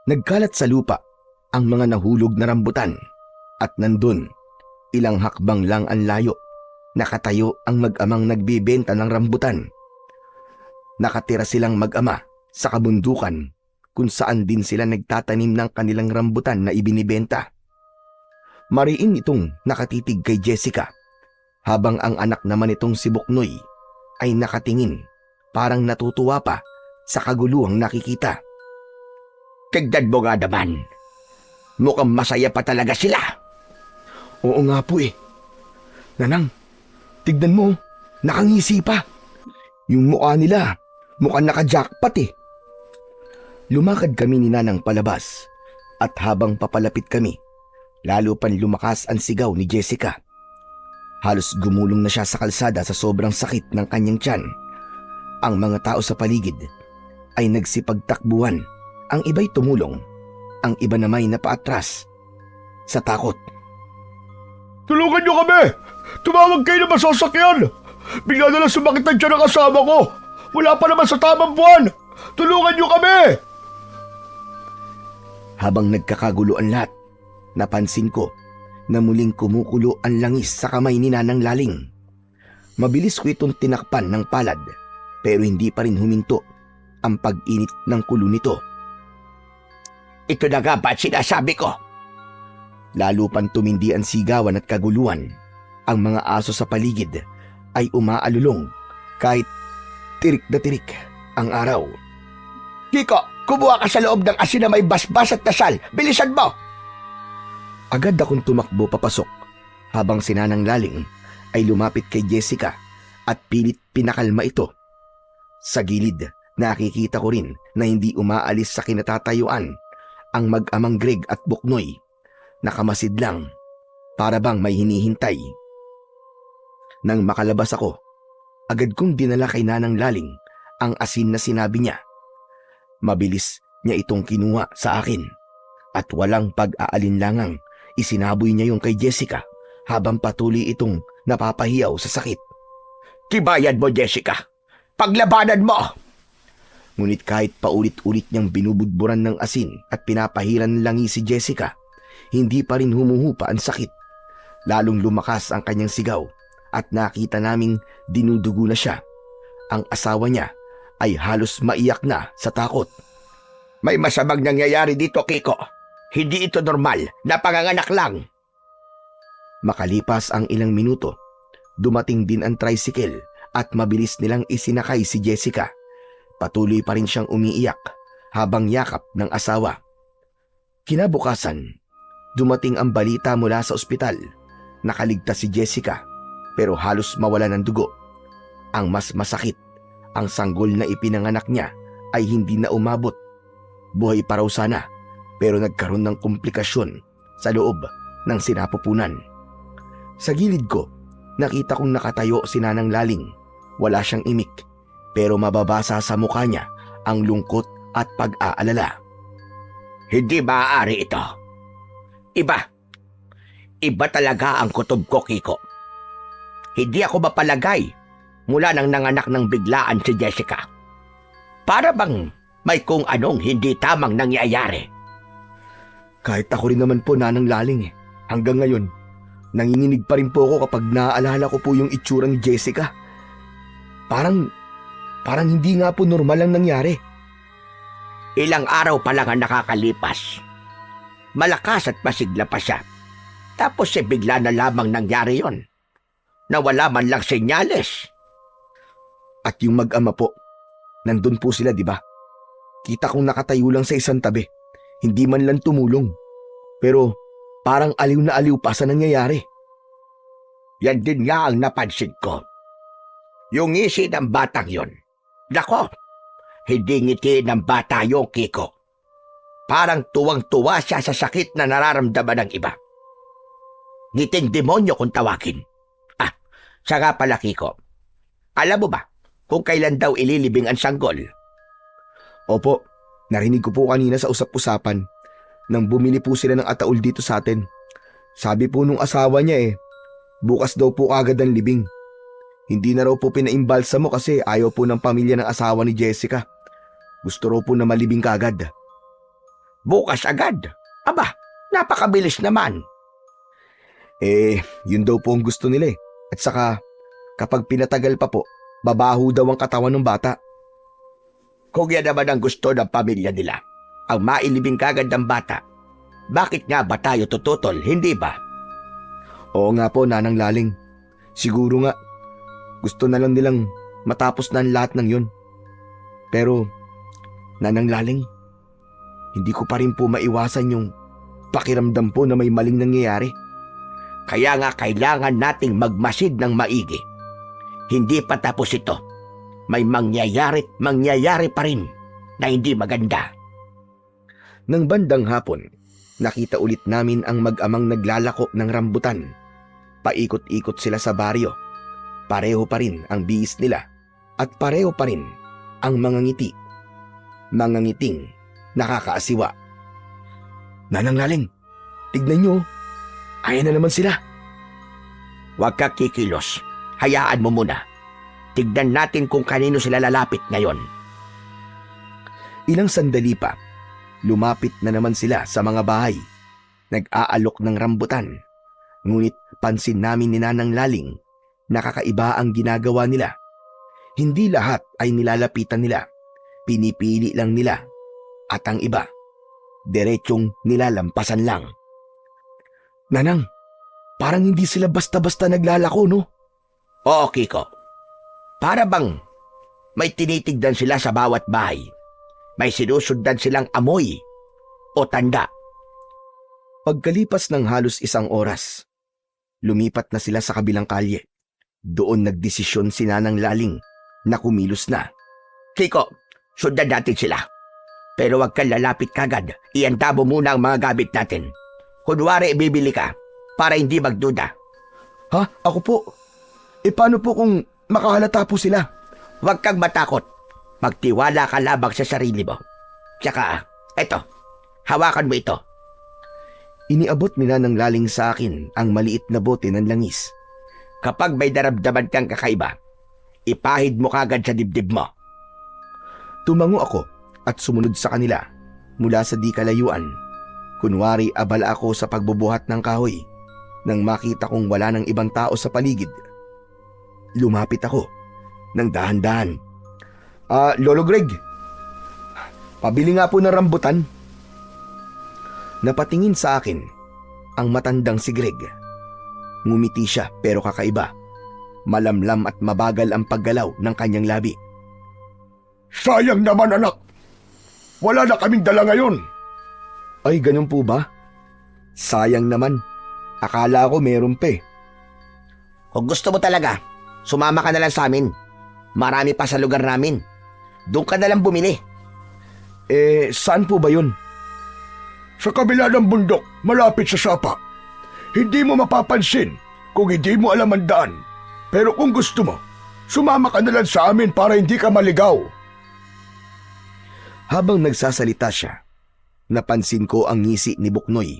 Nagkalat sa lupa ang mga nahulog na rambutan at nandun, ilang hakbang lang ang layo, nakatayo ang mag-amang nagbebenta ng rambutan. Nakatira silang mag-ama sa kabundukan kung saan din sila nagtatanim ng kanilang rambutan na ibinibenta. Mariin itong nakatitig kay Jessica, habang ang anak naman itong si Buknoy ay nakatingin, parang natutuwa pa sa kaguluhang nakikita. Tignan mo nga naman. Mukhang masaya pa talaga sila. Oo nga po eh. Nanang, tignan mo, nakangisi pa. Yung mukha nila, mukhang naka-jackpot eh. Lumakad kami ni Nanang palabas at habang papalapit kami, lalo pang lumakas ang sigaw ni Jessica. Halos gumulong na siya sa kalsada sa sobrang sakit ng kanyang tiyan. Ang mga tao sa paligid ay nagsipagtakbuhan. Ang iba'y tumulong, ang iba namay napaatras sa takot. Tulungan niyo kami! Tumawag kayo ng masasakyan! Bigla na lang sumakit ang tiyan ng kasama ko! Wala pa naman sa tamang buwan! Tulungan niyo kami! Habang nagkakagulo ang lahat, napansin ko na muling kumukulo ang langis sa kamay ni Nanang Laling. Mabilis ko itong tinakpan ng palad pero hindi pa rin huminto ang pag-init ng kulo nito. Ito na nga ba sinasabi ko? Lalo pang tumindi ang sigawan at kaguluhan. Ang mga aso sa paligid ay umaalulong kahit tirik na tirik ang araw. Kiko, kumuha ka sa loob ng asin na may basbas at dasal. Bilisan mo! Agad akong tumakbo papasok habang si Nanang Laling ay lumapit kay Jessica at pilit pinakalma ito. Sa gilid, nakikita ko rin na hindi umaalis sa kinatatayuan ang mag-amang Greg at Buknoy. Nakamasid lang, para bang may hinihintay. Nang makalabas ako, agad kong dinala kay Nanang Laling ang asin na sinabi niya. Mabilis niya itong kinuha sa akin at walang pag-aalinlangang isinaboy niya yung kay Jessica habang patuloy itong napapahiyaw sa sakit. Kibayan mo, Jessica! Paglabanan mo! Ngunit kahit paulit-ulit niyang binubudburan ng asin at pinapahiran langi si Jessica, hindi pa rin humuhupa ang sakit. Lalong lumakas ang kanyang sigaw at nakita naming dinudugo na siya. Ang asawa niya ay halos maiyak na sa takot. May masamang nangyayari dito, Kiko. Hindi ito normal na panganganak lang. Makalipas ang ilang minuto, dumating din ang tricycle at mabilis nilang isinakay si Jessica. Patuloy pa rin siyang umiiyak habang yakap ng asawa. Kinabukasan, dumating ang balita mula sa ospital. Nakaligtas si Jessica pero halos mawala ng dugo. Ang mas masakit, ang sanggol na ipinanganak niya ay hindi na umabot. Buhay pa raw sana pero nagkaroon ng komplikasyon sa loob ng sinapupunan. Sa gilid ko, nakita kong nakatayo si Nanang Laling. Wala siyang imik pero mababasa sa mukha niya ang lungkot at pag-aalala. Hindi maaari ito. Iba talaga ang kutob ko, Kiko. Hindi ako mapalagay mula nang nanganak ng biglaan si Jessica. Para bang may kung anong hindi tamang nangyayari. Kahit ako rin naman po, Nanang Laling Hanggang ngayon, nanginginig pa rin po ako kapag naaalala ko po yung itsura ni Jessica. Parang hindi nga po normal ang nangyari. Ilang araw pa lang ang nakakalipas. Malakas at masigla pa siya. Tapos bigla na lamang nangyari yon. Nawala man lang senyales. At yung mag-ama po, nandun po sila, di ba? Kita kong nakatayo lang sa isang tabi. Hindi man lang tumulong. Pero parang aliw na aliw pa sa nangyayari. Yan din nga ang napansin ko. Yung ngisi ng batang yon. Nako, hindi ngiti ng bata yung Kiko. Parang tuwang-tuwa siya sa sakit na nararamdaman ng iba. Ngiting demonyo kung tawagin. Siya nga pala, Kiko. Alam mo ba kung kailan daw ililibing ang sanggol? Opo, narinig ko po kanina sa usap-usapan nang bumili po sila ng ataol dito sa atin. Sabi po nung asawa niya bukas daw po agad ang libing. Hindi na raw po pinaimbalsa mo kasi ayaw po ng pamilya ng asawa ni Jessica. Gusto raw po na malibing kagad. Bukas agad? Aba, napakabilis naman. Yun daw po ang gusto nila At saka, kapag pinatagal pa po, babaho daw ang katawan ng bata. Kung yan naman ang gusto ng pamilya nila, ang mailibing kagad ng bata, bakit nga ba tayo tututol, hindi ba? Oo nga po, Nanang Laling. Siguro nga, gusto na lang nilang matapos na ang lahat ng yun. Pero, Nanang Laling, hindi ko pa rin po maiwasan yung pakiramdam po na may maling nangyayari. Kaya nga kailangan nating magmasid ng maigi. Hindi pa tapos ito. May mangyayari pa rin na hindi maganda. Nang bandang hapon, nakita ulit namin ang mag-amang naglalako ng rambutan. Paikot-ikot sila sa baryo. Pareho pa rin ang bihis nila at pareho pa rin ang mga ngiti. Mga ngiting nakakaasiwa. Nanang Laling, tignan nyo. Ayan na naman sila. Huwag ka kikilos. Hayaan mo muna. Tignan natin kung kanino sila lalapit ngayon. Ilang sandali pa, lumapit na naman sila sa mga bahay. Nag-aalok ng rambutan. Ngunit pansin namin ni Nanang Laling na kakaiba ang ginagawa nila. Hindi lahat ay nilalapitan nila. Pinipili lang nila. At ang iba, diretsong nilalampasan lang. Nanang, parang hindi sila basta-basta naglalako, no? Oo, Kiko. Para bang may tinitigdan sila sa bawat bahay. May sinusundan silang amoy o tanda. Pagkalipas ng halos isang oras, lumipat na sila sa kabilang kalye. Doon nagdesisyon si Nanang Laling na kumilos na. Kiko, sundan natin sila. Pero wag kang lalapit kagad. Ihanda mo muna ang mga gamit natin. Kunwari ibibili ka para hindi magduda. Ha? Ako po? Paano po kung makahalata po sila? Huwag kang matakot. Magtiwala ka labang sa sarili mo. Tsaka, eto, hawakan mo ito. Iniabot ni Nanang Laling sa akin ang maliit na bote ng langis. Kapag may naramdaman kang kakaiba, ipahid mo kagad sa dibdib mo. Tumango ako at sumunod sa kanila mula sa di kalayuan. Kunwari abala ako sa pagbubuhat ng kahoy nang makita kong wala ng ibang tao sa paligid. Lumapit ako ng dahan-dahan. Lolo Greg, pabili nga po ng rambutan. Napatingin sa akin ang matandang si Greg. Ngumiti siya pero kakaiba. Malamlam at mabagal ang paggalaw ng kanyang labi. Sayang naman anak. Wala na kaming dala ngayon. Ay, ganun po ba? Sayang naman. Akala ko meron pa eh. Kung gusto mo talaga, sumama ka na lang sa amin. Marami pa sa lugar namin. Doon ka na lang bumili. Saan po ba yun? Sa kabila ng bundok, malapit sa sapa. Hindi mo mapapansin kung hindi mo alam ang daan. Pero kung gusto mo, sumama ka na lang sa amin para hindi ka maligaw. Habang nagsasalita siya, napansin ko ang ngisi ni Buknoy.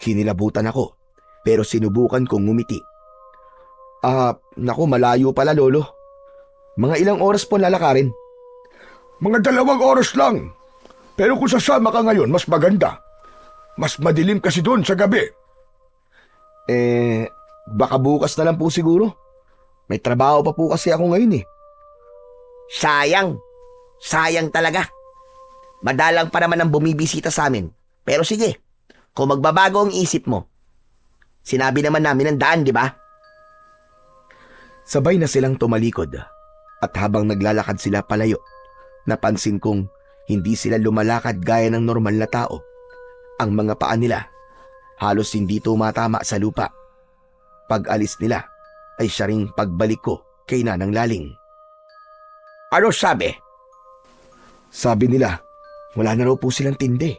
Kinilabutan ako, pero sinubukan kong ngumiti. Naku, malayo pala lolo. Mga ilang oras po lalakarin? Mga 2 oras lang. Pero kung sasama ka ngayon, mas maganda. Mas madilim kasi doon sa gabi. Baka bukas na lang po siguro. May trabaho pa po kasi ako ngayon eh. Sayang. Sayang talaga. Madalang pa naman ang bumibisita sa amin. Pero sige, kung magbabago ang isip mo, sinabi naman namin ang daan, di ba? Sabay na silang tumalikod at habang naglalakad sila palayo, napansin kong hindi sila lumalakad gaya ng normal na tao. Ang mga paa nila halos hindi tumatama sa lupa. Pag alis nila ay siya ring pagbalik ko kay Nanang Laling. Ano sabi? Sabi nila, wala na raw po silang tindi.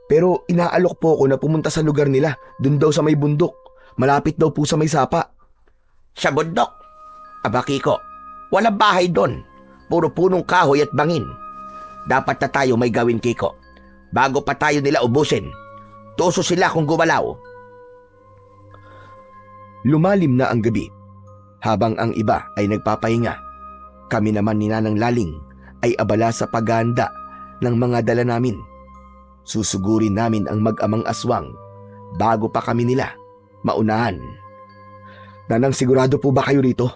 Pero inaalok po ako na pumunta sa lugar nila, dun daw sa may bundok. Malapit daw po sa may sapa. Sa bundok? Aba Kiko, walang bahay doon. Puro punong kahoy at bangin. Dapat na tayo may gawin, Kiko. Bago pa tayo nila ubusin, tuso sila kung gumalaw. Lumalim na ang gabi. Habang ang iba ay nagpapahinga, kami naman ni Nanang Laling ay abala sa paghahanda ng mga dala namin. Susugurin namin ang mag-amang aswang bago pa kami nila maunahan. Nanang, sigurado po ba kayo rito?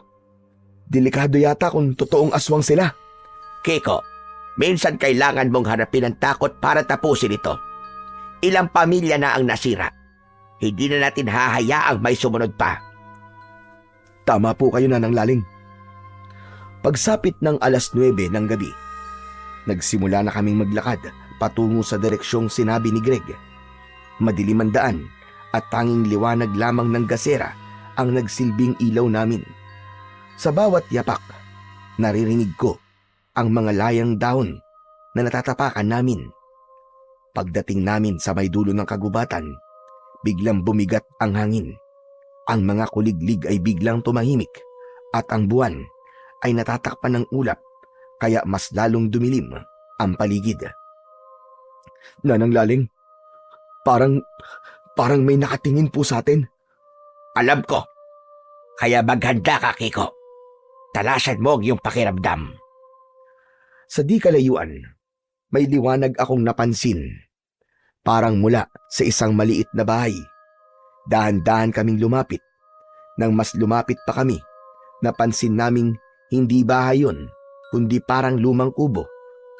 Delikado yata kung totoong aswang sila. Kiko, minsan kailangan mong harapin ang takot para tapusin ito. Ilang pamilya na ang nasira. Hindi na natin hahayaang may sumunod pa. Tama po kayo, Nanang Laling. Pagsapit ng 9:00 ng gabi, nagsimula na kaming maglakad patungo sa direksyong sinabi ni Greg. Madilim ang daan at tanging liwanag lamang ng gasera ang nagsilbing ilaw namin. Sa bawat yapak, naririnig ko ang mga layang dahon na natatapakan namin. Pagdating namin sa may dulo ng kagubatan, biglang bumigat ang hangin. Ang mga kuliglig ay biglang tumahimik at ang buwan ay natatakpan ng ulap kaya mas lalong dumilim ang paligid. Nanang Laling, parang may nakatingin po sa atin. Alam ko. Kaya maghanda ka, Kiko. Talasan mo ang iyong pakiramdam. Sa di kalayuan, may liwanag akong napansin. Parang mula sa isang maliit na bahay. Dahan-dahan kaming lumapit. Nang mas lumapit pa kami, napansin naming hindi bahay yun, kundi parang lumang kubo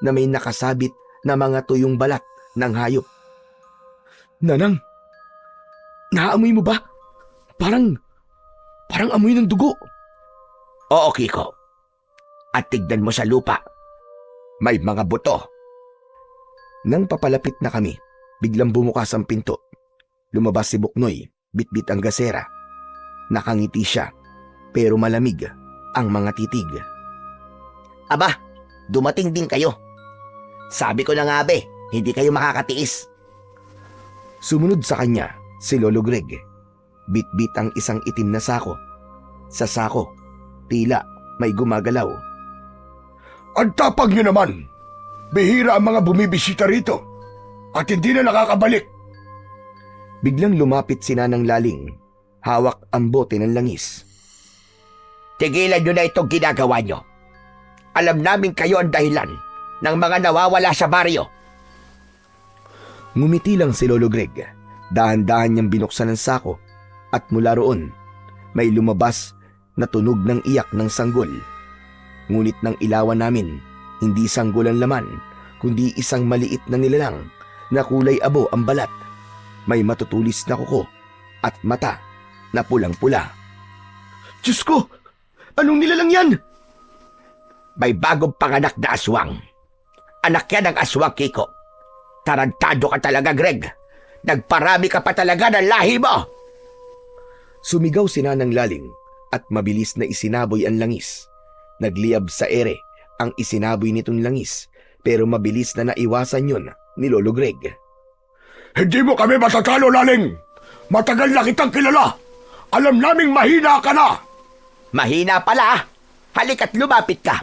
na may nakasabit na mga tuyong balat ng hayop. Nanang, naamoy mo ba? Parang amoy ng dugo. Oo, Kiko. At tignan mo sa lupa. May mga buto. Nang papalapit na kami, biglang bumukas ang pinto. Lumabas si Buknoy, bitbit ang gasera. Nakangiti siya, pero malamig ang mga titig. Aba, dumating din kayo. Sabi ko na nga be, hindi kayo makakatiis. Sumunod sa kanya si Lolo Greg. Bitbit ang isang itim na sako. Sa sako, tila may gumagalaw. Ang tapang nyo naman. Bihira ang mga bumibisita rito. At hindi na nakakabalik. Biglang lumapit si Nanang Laling. Hawak ang bote ng langis. Tigilan nyo na itong ginagawa nyo. Alam namin kayo ang dahilan ng mga nawawala sa baryo. Ngumiti lang si Lolo Greg. Dahan-dahan niyang binuksan ang sako at mula roon may lumabas na tunog ng iyak ng sanggol. Ngunit nang ilawan namin, hindi sanggol ang laman, kundi isang maliit na nilalang na kulay abo ang balat. May matutulis na kuko at mata na pulang-pula. Diyos ko! Anong nilalang yan? May bagong panganak na aswang. Anak yan ng aswang, Kiko. Tarantado ka talaga, Greg. Nagparami ka pa talaga ng lahi mo. Sumigaw si Nanang Laling at mabilis na isinaboy ang langis. Nagliyab sa ere ang isinaboy nitong langis pero mabilis na naiwasan yun ni Lolo Greg. Hindi mo kami matatalo, Laling! Matagal na kitang kilala! Alam naming mahina ka na! Mahina pala. Halika't lumapit ka.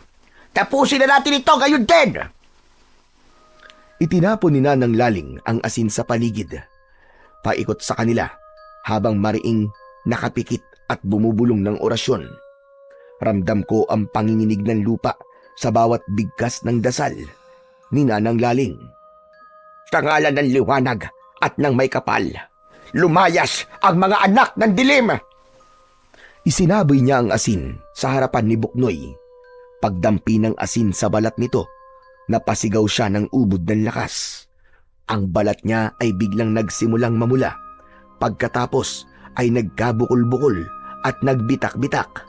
Tapusin na natin ito ngayon din. Itinapon ni Nanang Laling ang asin sa paligid. Paikot sa kanila habang mariing nakapikit at bumubulong ng orasyon. Ramdam ko ang panginginig ng lupa sa bawat bigkas ng dasal ni Nanang Laling. Sa ngalan ng liwanag at ng may kapal, lumayas ang mga anak ng dilim. Isinaboy niya ang asin sa harapan ni Buknoy. Pagdampi ng asin sa balat nito, napasigaw siya ng ubod ng lakas. Ang balat niya ay biglang nagsimulang mamula. Pagkatapos ay nagkabukol-bukol at nagbitak-bitak.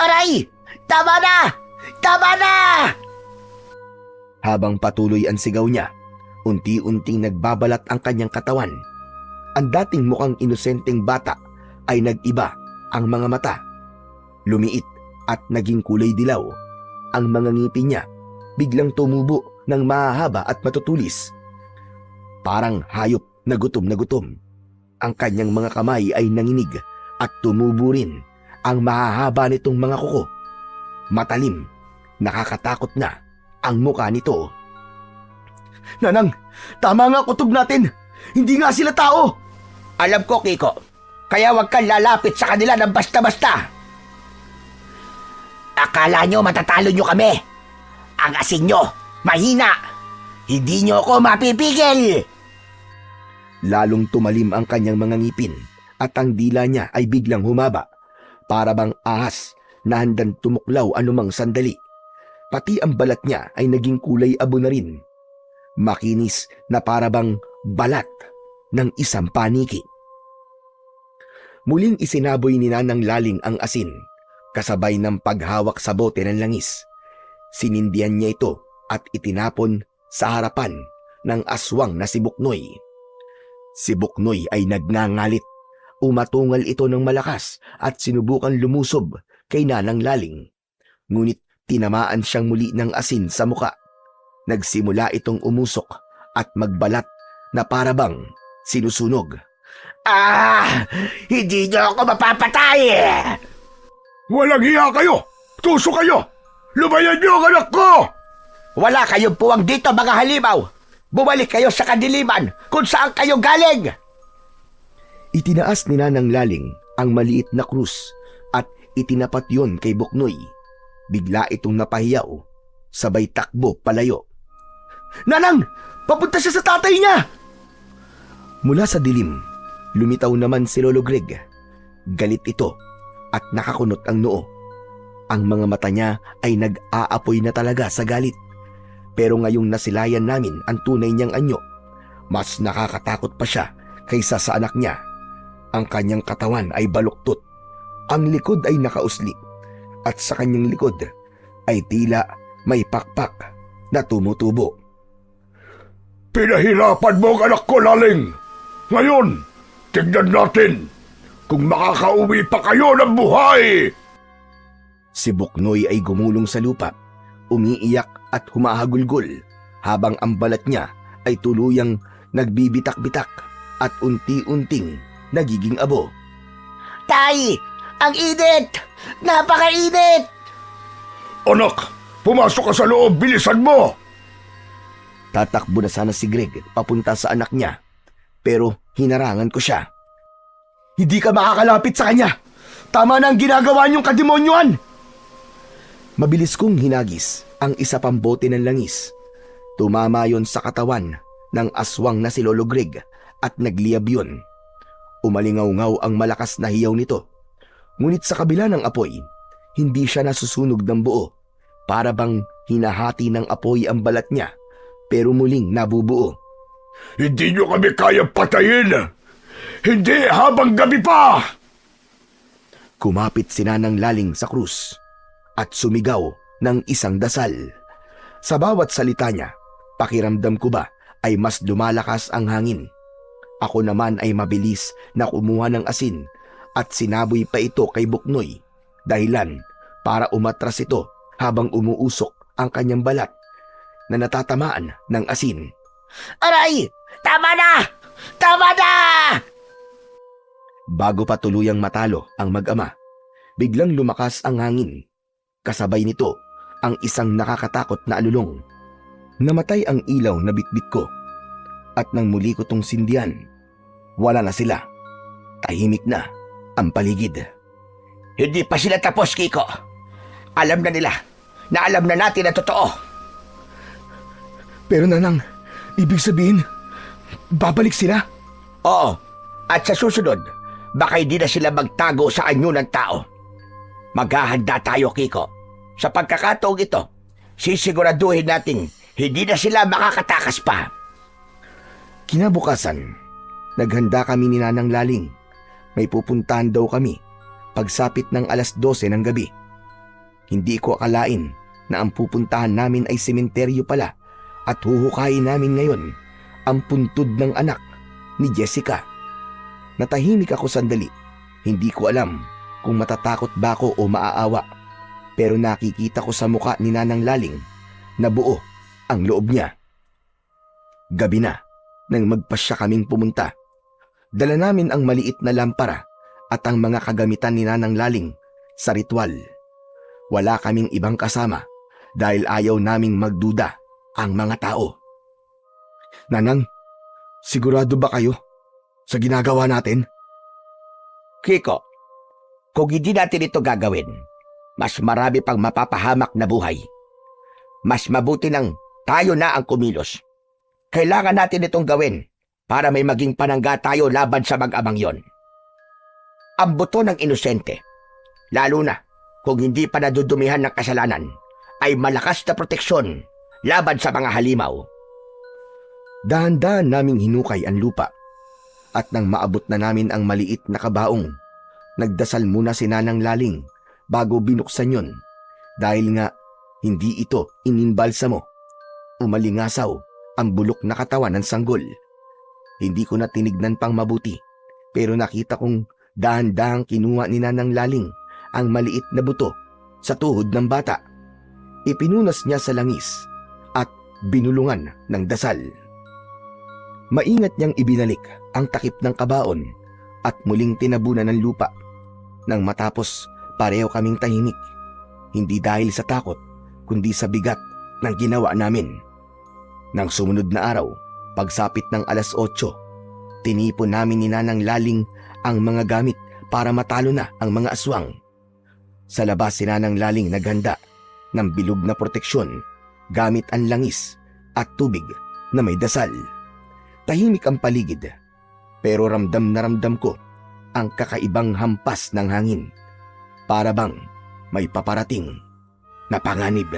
Aray! Tama na! Tama na! Habang patuloy ang sigaw niya, unti-unting nagbabalat ang kanyang katawan. Ang dating mukhang inosenteng bata ay nag-iba ang mga mata. Lumiit at naging kulay dilaw. Ang mga ngipin niya biglang tumubo ng mahahaba at matutulis. Parang hayop na gutom na gutom. Ang kanyang mga kamay ay nanginig at tumubo rin ang mahahaba nitong mga kuko. Matalim, nakakatakot na ang muka nito. Nanang, tama nga kutob natin. Hindi nga sila tao. Alam ko, Kiko. Kaya huwag kang lalapit sa kanila ng basta-basta. Akala nyo matatalo nyo kami. Ang asin nyo, mahina. Hindi nyo ako mapipigil. Lalong tumalim ang kanyang mga ngipin at ang dila niya ay biglang humaba. Para bang ahas na handang tumuklaw anumang sandali. Pati ang balat niya ay naging kulay abo na rin. Makinis na para bang balat ng isang paniki. Muling isinaboy ni Nanang Laling ang asin, kasabay ng paghawak sa bote ng langis. Sinindihan niya ito at itinapon sa harapan ng aswang na si Buknoy. Si Buknoy ay nagngangalit. Umatungal ito ng malakas at sinubukan lumusob kay Nanang Laling. Ngunit tinamaan siyang muli ng asin sa muka. Nagsimula itong umusok at magbalat na parabang sinusunog. Hindi nyo ako mapapatay! Walang hiya kayo! Tuso kayo! Lubayan niyo ang anak ko! Wala kayong puwang dito, mga halimaw! Bumalik kayo sa kadiliman kung saan kayo galing! Itinaas ni Nanang Laling ang maliit na krus at itinapat yon kay Buknoy. Bigla itong napahiyaw, sabay takbo palayo. Nanang, papunta siya sa tatay niya. Mula sa dilim, lumitaw naman si Lolo Greg. Galit ito at nakakunot ang noo. Ang mga mata niya ay nag-aapoy na talaga sa galit. Pero ngayong nasilayan namin ang tunay niyang anyo, mas nakakatakot pa siya kaysa sa anak niya. Ang kanyang katawan ay baluktot. Ang likod ay nakausli. At sa kanyang likod ay tila may pakpak na tumutubo. Pinahirapan mo ang anak ko, Laling! Ngayon, tignan natin kung makakauwi pa kayo ng buhay! Si Buknoy ay gumulong sa lupa, umiiyak at humahagulgol habang ang balat niya ay tuluyang nagbibitak-bitak at unti-unting nagiging abo. Tay! Ang init! Napakainit! Anak, pumasok ka sa loob, bilisan mo! Tatakbo na sana si Greg papunta sa anak niya, pero hinarangan ko siya. Hindi ka makakalapit sa kanya. Tama na ang ginagawa niyong kademonyuhan. Mabilis kong hinagis ang isa pang bote ng langis. Tumama yon sa katawan ng aswang na si Lolo Greg at nagliyab yun. Umalingaw-ngaw ang malakas na hiyaw nito. Ngunit sa kabila ng apoy, hindi siya nasusunog ng buo. Para bang hinahati ng apoy ang balat niya, pero muling nabubuo. Hindi nyo kami kaya patayin! Hindi habang gabi pa! Kumapit si Nanang Laling sa krus at sumigaw ng isang dasal. Sa bawat salita niya, pakiramdam ko ba ay mas lumalakas ang hangin. Ako naman ay mabilis na kumuha ng asin at sinaboy pa ito kay Buknoy, dahilan para umatras ito habang umuusok ang kanyang balat na natatamaan ng asin. Aray! Tama na! Tama na! Bago pa tuluyang matalo ang mag-ama, biglang lumakas ang hangin. Kasabay nito ang isang nakakatakot na alulong. Namatay ang ilaw na bitbit ko at nang muli ko tong sindihan, wala na sila. Tahimik na ang paligid. Hindi pa sila tapos, Kiko. Alam na nila na alam na natin na totoo. Pero Nanang, ibig sabihin, babalik sila? Oo, at sa susunod, baka hindi na sila magtago sa anyo ng tao. Maghahanda tayo, Kiko. Sa pagkakataong ito, sisiguraduhin natin hindi na sila makakatakas pa. Kinabukasan, naghanda kami ni Nanang Laling. May pupuntahan daw kami pagsapit ng 12:00 ng gabi. Hindi ko akalain na ang pupuntahan namin ay sementeryo pala at huhukayin namin ngayon ang puntod ng anak ni Jessica. Natahimik ako sandali. Hindi ko alam kung matatakot ba ako o maaawa. Pero nakikita ko sa muka ni Nanang Laling na buo ang loob niya. Gabi na nang magpasya kaming pumunta. Dala namin ang maliit na lampara at ang mga kagamitan ni Nanang Laling sa ritual. Wala kaming ibang kasama dahil ayaw naming magduda ang mga tao. Nanang, sigurado ba kayo sa ginagawa natin? Kiko, kung hindi natin ito gagawin, mas marami pang mapapahamak na buhay. Mas mabuti nang tayo na ang kumilos. Kailangan natin itong gawin para may maging panangga tayo laban sa mag-amang yon. Ang buto ng inosente, lalo na kung hindi pa nadudumihan ng kasalanan, ay malakas na proteksyon laban sa mga halimaw. Dahan-dahan naming hinukay ang lupa at nang maabot na namin ang maliit na kabaong, nagdasal muna si Nanang Laling bago binuksan yon dahil nga hindi ito ininbalsamo. Umalingasaw ang bulok na katawan ng sanggol. Hindi ko na tinignan pang mabuti pero nakita kong dahan-dahang kinuha ni Nanang Laling ang maliit na buto sa tuhod ng bata. Ipinunas niya sa langis at binulungan ng dasal. Maingat niyang ibinalik ang takip ng kabaon at muling tinabunan ng lupa. Nang matapos, pareho kaming tahimik. Hindi dahil sa takot, kundi sa bigat ng ginawa namin. Nang sumunod na araw, pagsapit ng 8:00, tinipon namin ni Nanang Laling ang mga gamit para matalo na ang mga aswang. Sa labas si Nanang Laling naghanda ng bilog na proteksyon gamit ang langis at tubig na may dasal. Tahimik ang paligid, pero ramdam na ramdam ko ang kakaibang hampas ng hangin. Para bang may paparating na panganib.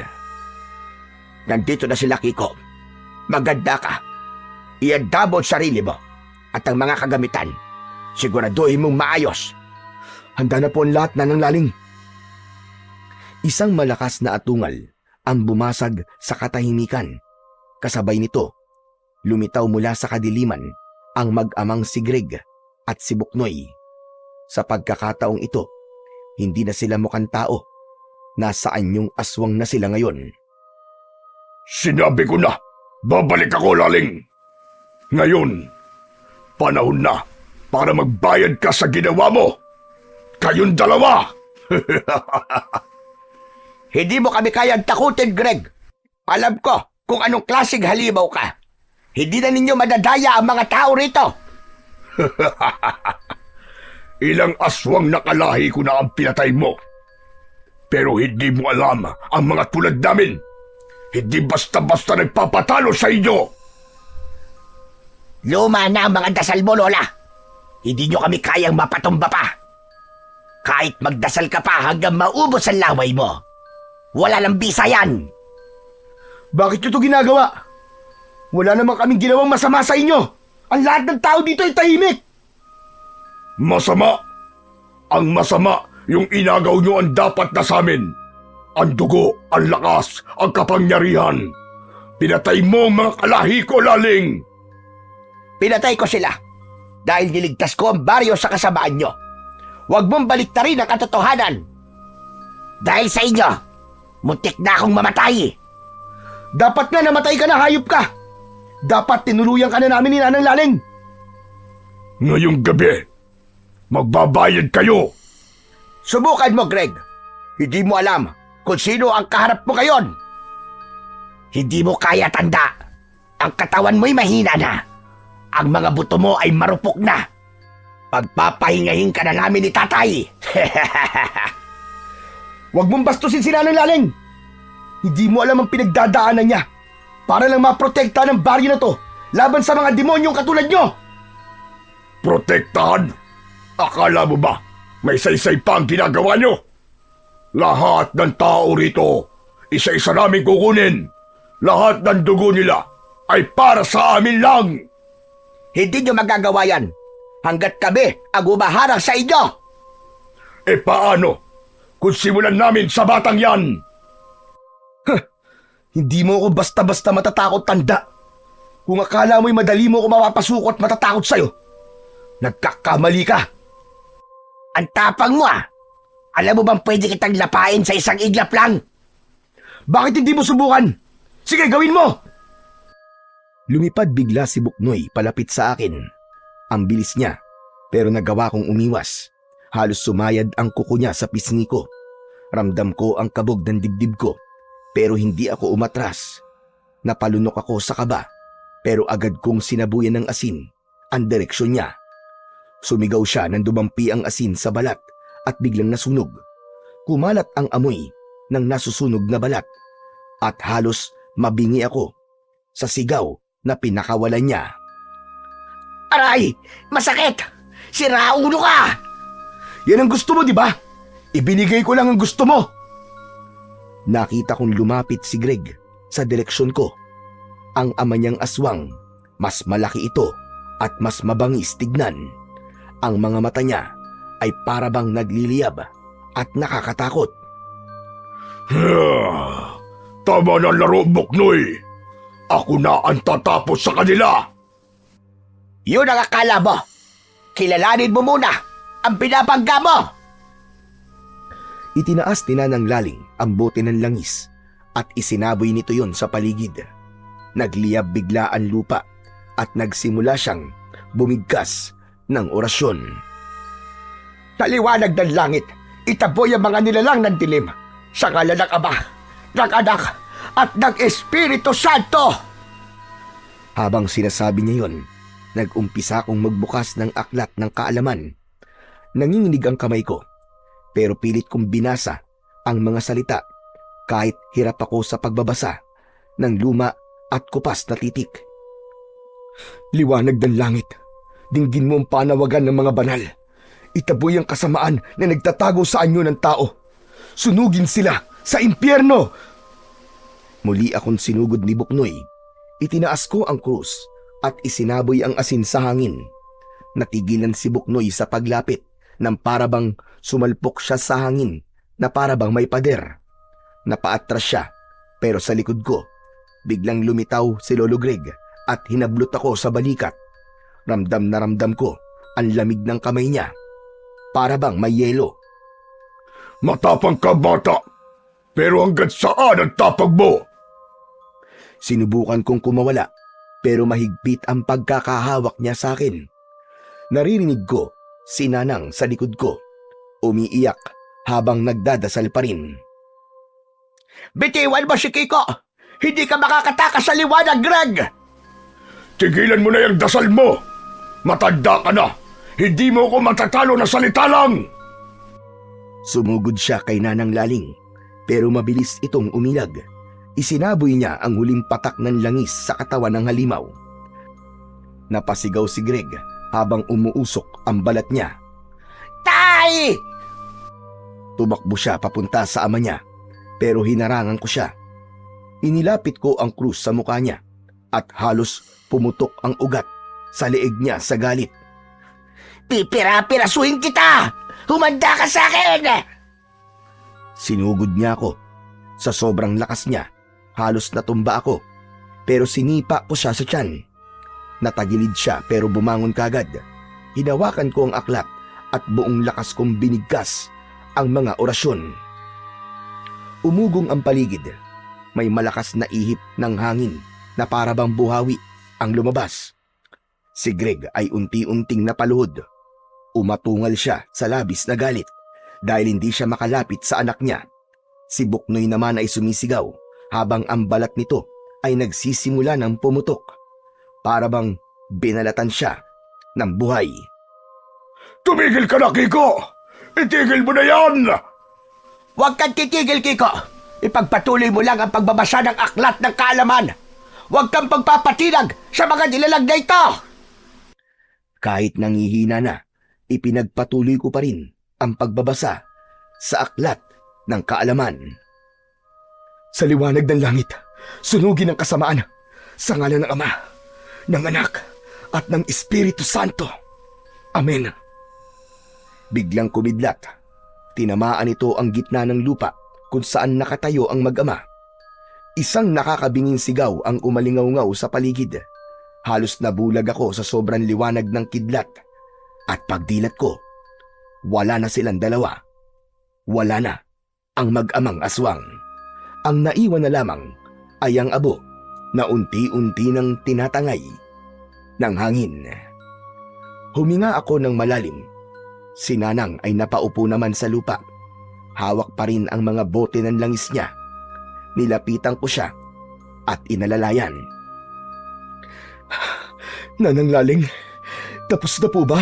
Nandito na sila, Kiko. Maganda ka. Ianda mo ang sarili mo at ang mga kagamitan. Siguraduhin mong maayos. Handa na po ang lahat, Nanang Laling. Isang malakas na atungal ang bumasag sa katahimikan. Kasabay nito, lumitaw mula sa kadiliman ang mag-amang si Greg at si Buknoy. Sa pagkakataong ito, hindi na sila mukhang tao. Nasaan yung aswang na sila ngayon? Sinabi ko na, babalik ako, Laling. Ngayon, panahon na para magbayad ka sa ginawa mo. Kayong dalawa! Hindi mo kami kayang takutin, Greg. Alam ko kung anong klaseng halimaw ka. Hindi na ninyo madadaya ang mga tao rito. Ilang aswang nakalahi ko na ang pinatay mo. Pero hindi mo alam ang mga tulad namin. Hindi basta-basta nagpapatalo sa inyo. Luma na ang mga dasal mo, Lola. Hindi nyo kami kayang mapatumba pa. Kahit magdasal ka pa hanggang maubos ang laway mo. Wala lang bisa yan. Bakit nyo ito ginagawa? Wala naman kaming ginawang masama sa inyo. Ang lahat ng tao dito ay tahimik. Masama. Ang masama, Yung inagaw nyo ang dapat na sa amin. Ang dugo, ang lakas, ang kapangyarihan. Pinatay mo ang mga kalahi ko, Laling. Pinatay ko sila dahil niligtas ko ang baryo sa kasamaan nyo. Huwag mong baliktarin ang katotohanan. Dahil sa inyo, muntik na akong mamatay. Dapat nga namatay ka na, hayop ka! Dapat tinuluyan ka na namin ni Nanang Laling! Ngayong gabi, magbabayad kayo. Subukan mo, Greg. Hindi mo alam kung sino ang kaharap mo ngayon. Hindi mo kaya tanda. Ang katawan mo'y mahina na. Ang mga buto mo ay marupok na. Pagpapahingahin ka na namin ni Tatay. Huwag mong bastusin si Nanang Laling! Hindi mo alam ang pinagdadaanan niya para lang maprotekta ng baryo na to laban sa mga demonyong katulad nyo! Protektahan? Akala mo ba may saysay pa ang ginagawa nyo? Lahat ng tao rito, isa-isa namin kukunin. Lahat ng dugo nila ay para sa amin lang. Hindi nyo magagawa yan hanggat kami ang umaharang sa inyo. E paano kung simulan namin sa batang yan? Hindi mo ako basta-basta matatakot, tanda. Kung akala mo'y madali mo ako mapapasuko at matatakot sa'yo, nagkakamali ka. Ang tapang mo ah. Alam mo bang pwede kitang lapain sa isang iglap lang? Bakit hindi mo subukan? Sige, gawin mo! Lumipad bigla si Buknoy palapit sa akin. Ang bilis niya, pero nagawa kong umiwas. Halos sumayad ang kuko niya sa pisngi ko. Ramdam ko ang kabog ng dibdib ko, pero hindi ako umatras. Napalunok ako sa kaba, pero agad kong sinabuyan ng asin ang direksyon niya. Sumigaw siya nang dumampi ang asin sa balat at biglang nasunog. Kumalat ang amoy ng nasusunog na balat at halos mabingi ako sa sigaw na pinakawalan niya. Aray! Masakit! Sira ulo ka! Yan ang gusto mo, di ba? Ibinigay ko lang ang gusto mo. Nakita kong lumapit si Greg sa direksyon ko. Ang ama niyang aswang, mas malaki ito at mas mabangis tignan. Ang mga mata niya ay parabang nagliliyab at nakakatakot. Tama na laro, Buknoy. Ako na ang tatapos sa kanila. Yun ang akala mo. Kilalanin mo muna ang pinapangga mo. Itinaas ni Nanang Laling ang bote ng langis at isinaboy nito yon sa paligid. Nagliyab bigla ang lupa at nagsimula siyang bumigkas ng orasyon. Taliwanag ng langit, itaboy ang mga nilalang ng dilim sa ngalan ng Ama, ng Anak, at ng Espiritu Santo. Habang sinasabi niya yon, nag-umpisa akong magbukas ng aklat ng kaalaman. Nanginginig ang kamay ko, pero pilit kong binasa ang mga salita kahit hirap ako sa pagbabasa ng luma at kupas na titik. Liwanag ng langit, dinggin mo ang panawagan ng mga banal. Itaboy ang kasamaan na nagtatago sa anyo ng tao. Sunugin sila sa impyerno! Muli akong sinugod ni Buknoy. Itinaas ko ang krus at isinaboy ang asin sa hangin. Natigilan si Buknoy sa paglapit nang parabang sumalpok siya sa hangin na parabang may pader. Napaatras siya, pero sa likod ko, biglang lumitaw si Lolo Greg at hinablot ako sa balikat. Ramdam na ramdam ko ang lamig ng kamay niya. Parabang may yelo. Matapang ka, bata. Pero hanggang saan ang tapag mo? Sinubukan kong kumawala, pero mahigpit ang pagkakahawak niya sa akin. Naririnig ko si Nanang sa likod ko, umiiyak habang nagdadasal pa rin. Bitiwan mo si Kiko! Hindi ka makakatakas sa liwanag, Greg! Tigilan mo na yung dasal mo. Matanda ka na. Hindi mo ko matatalo na salita lang. Sumugod siya kay Nanang Laling, pero mabilis itong umilag. Isinaboy niya ang huling patak ng langis sa katawan ng halimaw. Napasigaw si Greg habang umuusok ang balat niya. Tay! Tumakbo siya papunta sa ama niya, pero hinarangan ko siya. Inilapit ko ang krus sa mukha niya at halos pumutok ang ugat sa leeg niya sa galit. Pipira-pirasuhin kita! Humanda ka sa akin! Sinugod niya ako. Sa sobrang lakas niya, halos natumba ako. Pero sinipa ko siya sa tiyan. Natagilid siya pero bumangon kagad. Hinawakan ko ang aklat at buong lakas kong binigkas ang mga orasyon. Umugong ang paligid. May malakas na ihip ng hangin na para bang buhawi ang lumabas. Si Greg ay unti-unting napaluhod. Umatungal siya sa labis na galit dahil hindi siya makalapit sa anak niya. Si Buknoy naman ay sumisigaw habang ang balat nito ay nagsisimula ng pumutok. Para bang binalatan siya ng buhay. Tumigil ka na, Kiko! Itigil mo na yan! Huwag kang titigil, Kiko! Ipagpatuloy mo lang ang pagbabasa ng aklat ng kaalaman! Huwag kang pagpapatinag sa mga nilalag na ito! Kahit nangihina na, ipinagpatuloy ko pa rin ang pagbabasa sa aklat ng kaalaman. Sa liwanag ng langit, sunugin ang kasamaan sa ngalan ng Ama, ng Anak, at ng Espiritu Santo. Amen. Biglang kumidlat. Tinamaan ito ang gitna ng lupa kung saan nakatayo ang mag-ama. Isang nakakabinging sigaw ang umalingaw-ngaw sa paligid. Halos nabulag ako sa sobrang liwanag ng kidlat. At pagdilat ko, wala na silang dalawa. Wala na ang mag-amang aswang. Ang naiwan na lamang ay ang abo na unti-unti nang tinatangay ng hangin. Huminga ako ng malalim. Si Nanang ay napaupo naman sa lupa. Hawak pa rin ang mga bote ng langis niya. Nilapitan ko siya at inalalayan. Nanang Laling, tapos na po ba?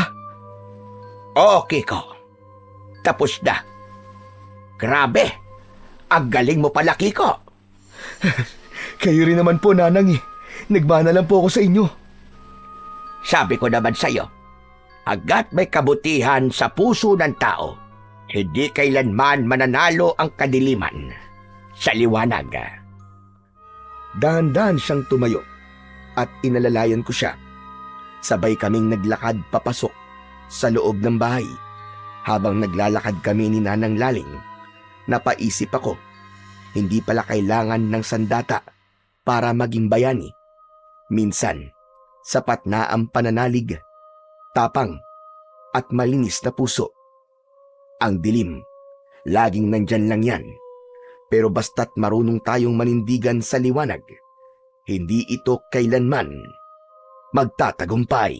Oo, Kiko. Tapos na. Grabe! Ang galing mo pala, Kiko! Kayo rin naman po, Nanang eh. Nagmana lang po ako sa inyo. Sabi ko naman sa'yo, hangga't may kabutihan sa puso ng tao, hindi kailanman mananalo ang kadiliman sa liwanag. Dahan-dahan siyang tumayo at inalalayan ko siya. Sabay kaming naglakad papasok sa loob ng bahay. Habang naglalakad kami ni Nanang Laling, napaisip ako, hindi pala kailangan ng sandata para maging bayani. Minsan, sapat na ang pananalig, tapang, at malinis na puso. Ang dilim, laging nandyan lang yan. Pero basta't marunong tayong manindigan sa liwanag, hindi ito kailanman magtatagumpay.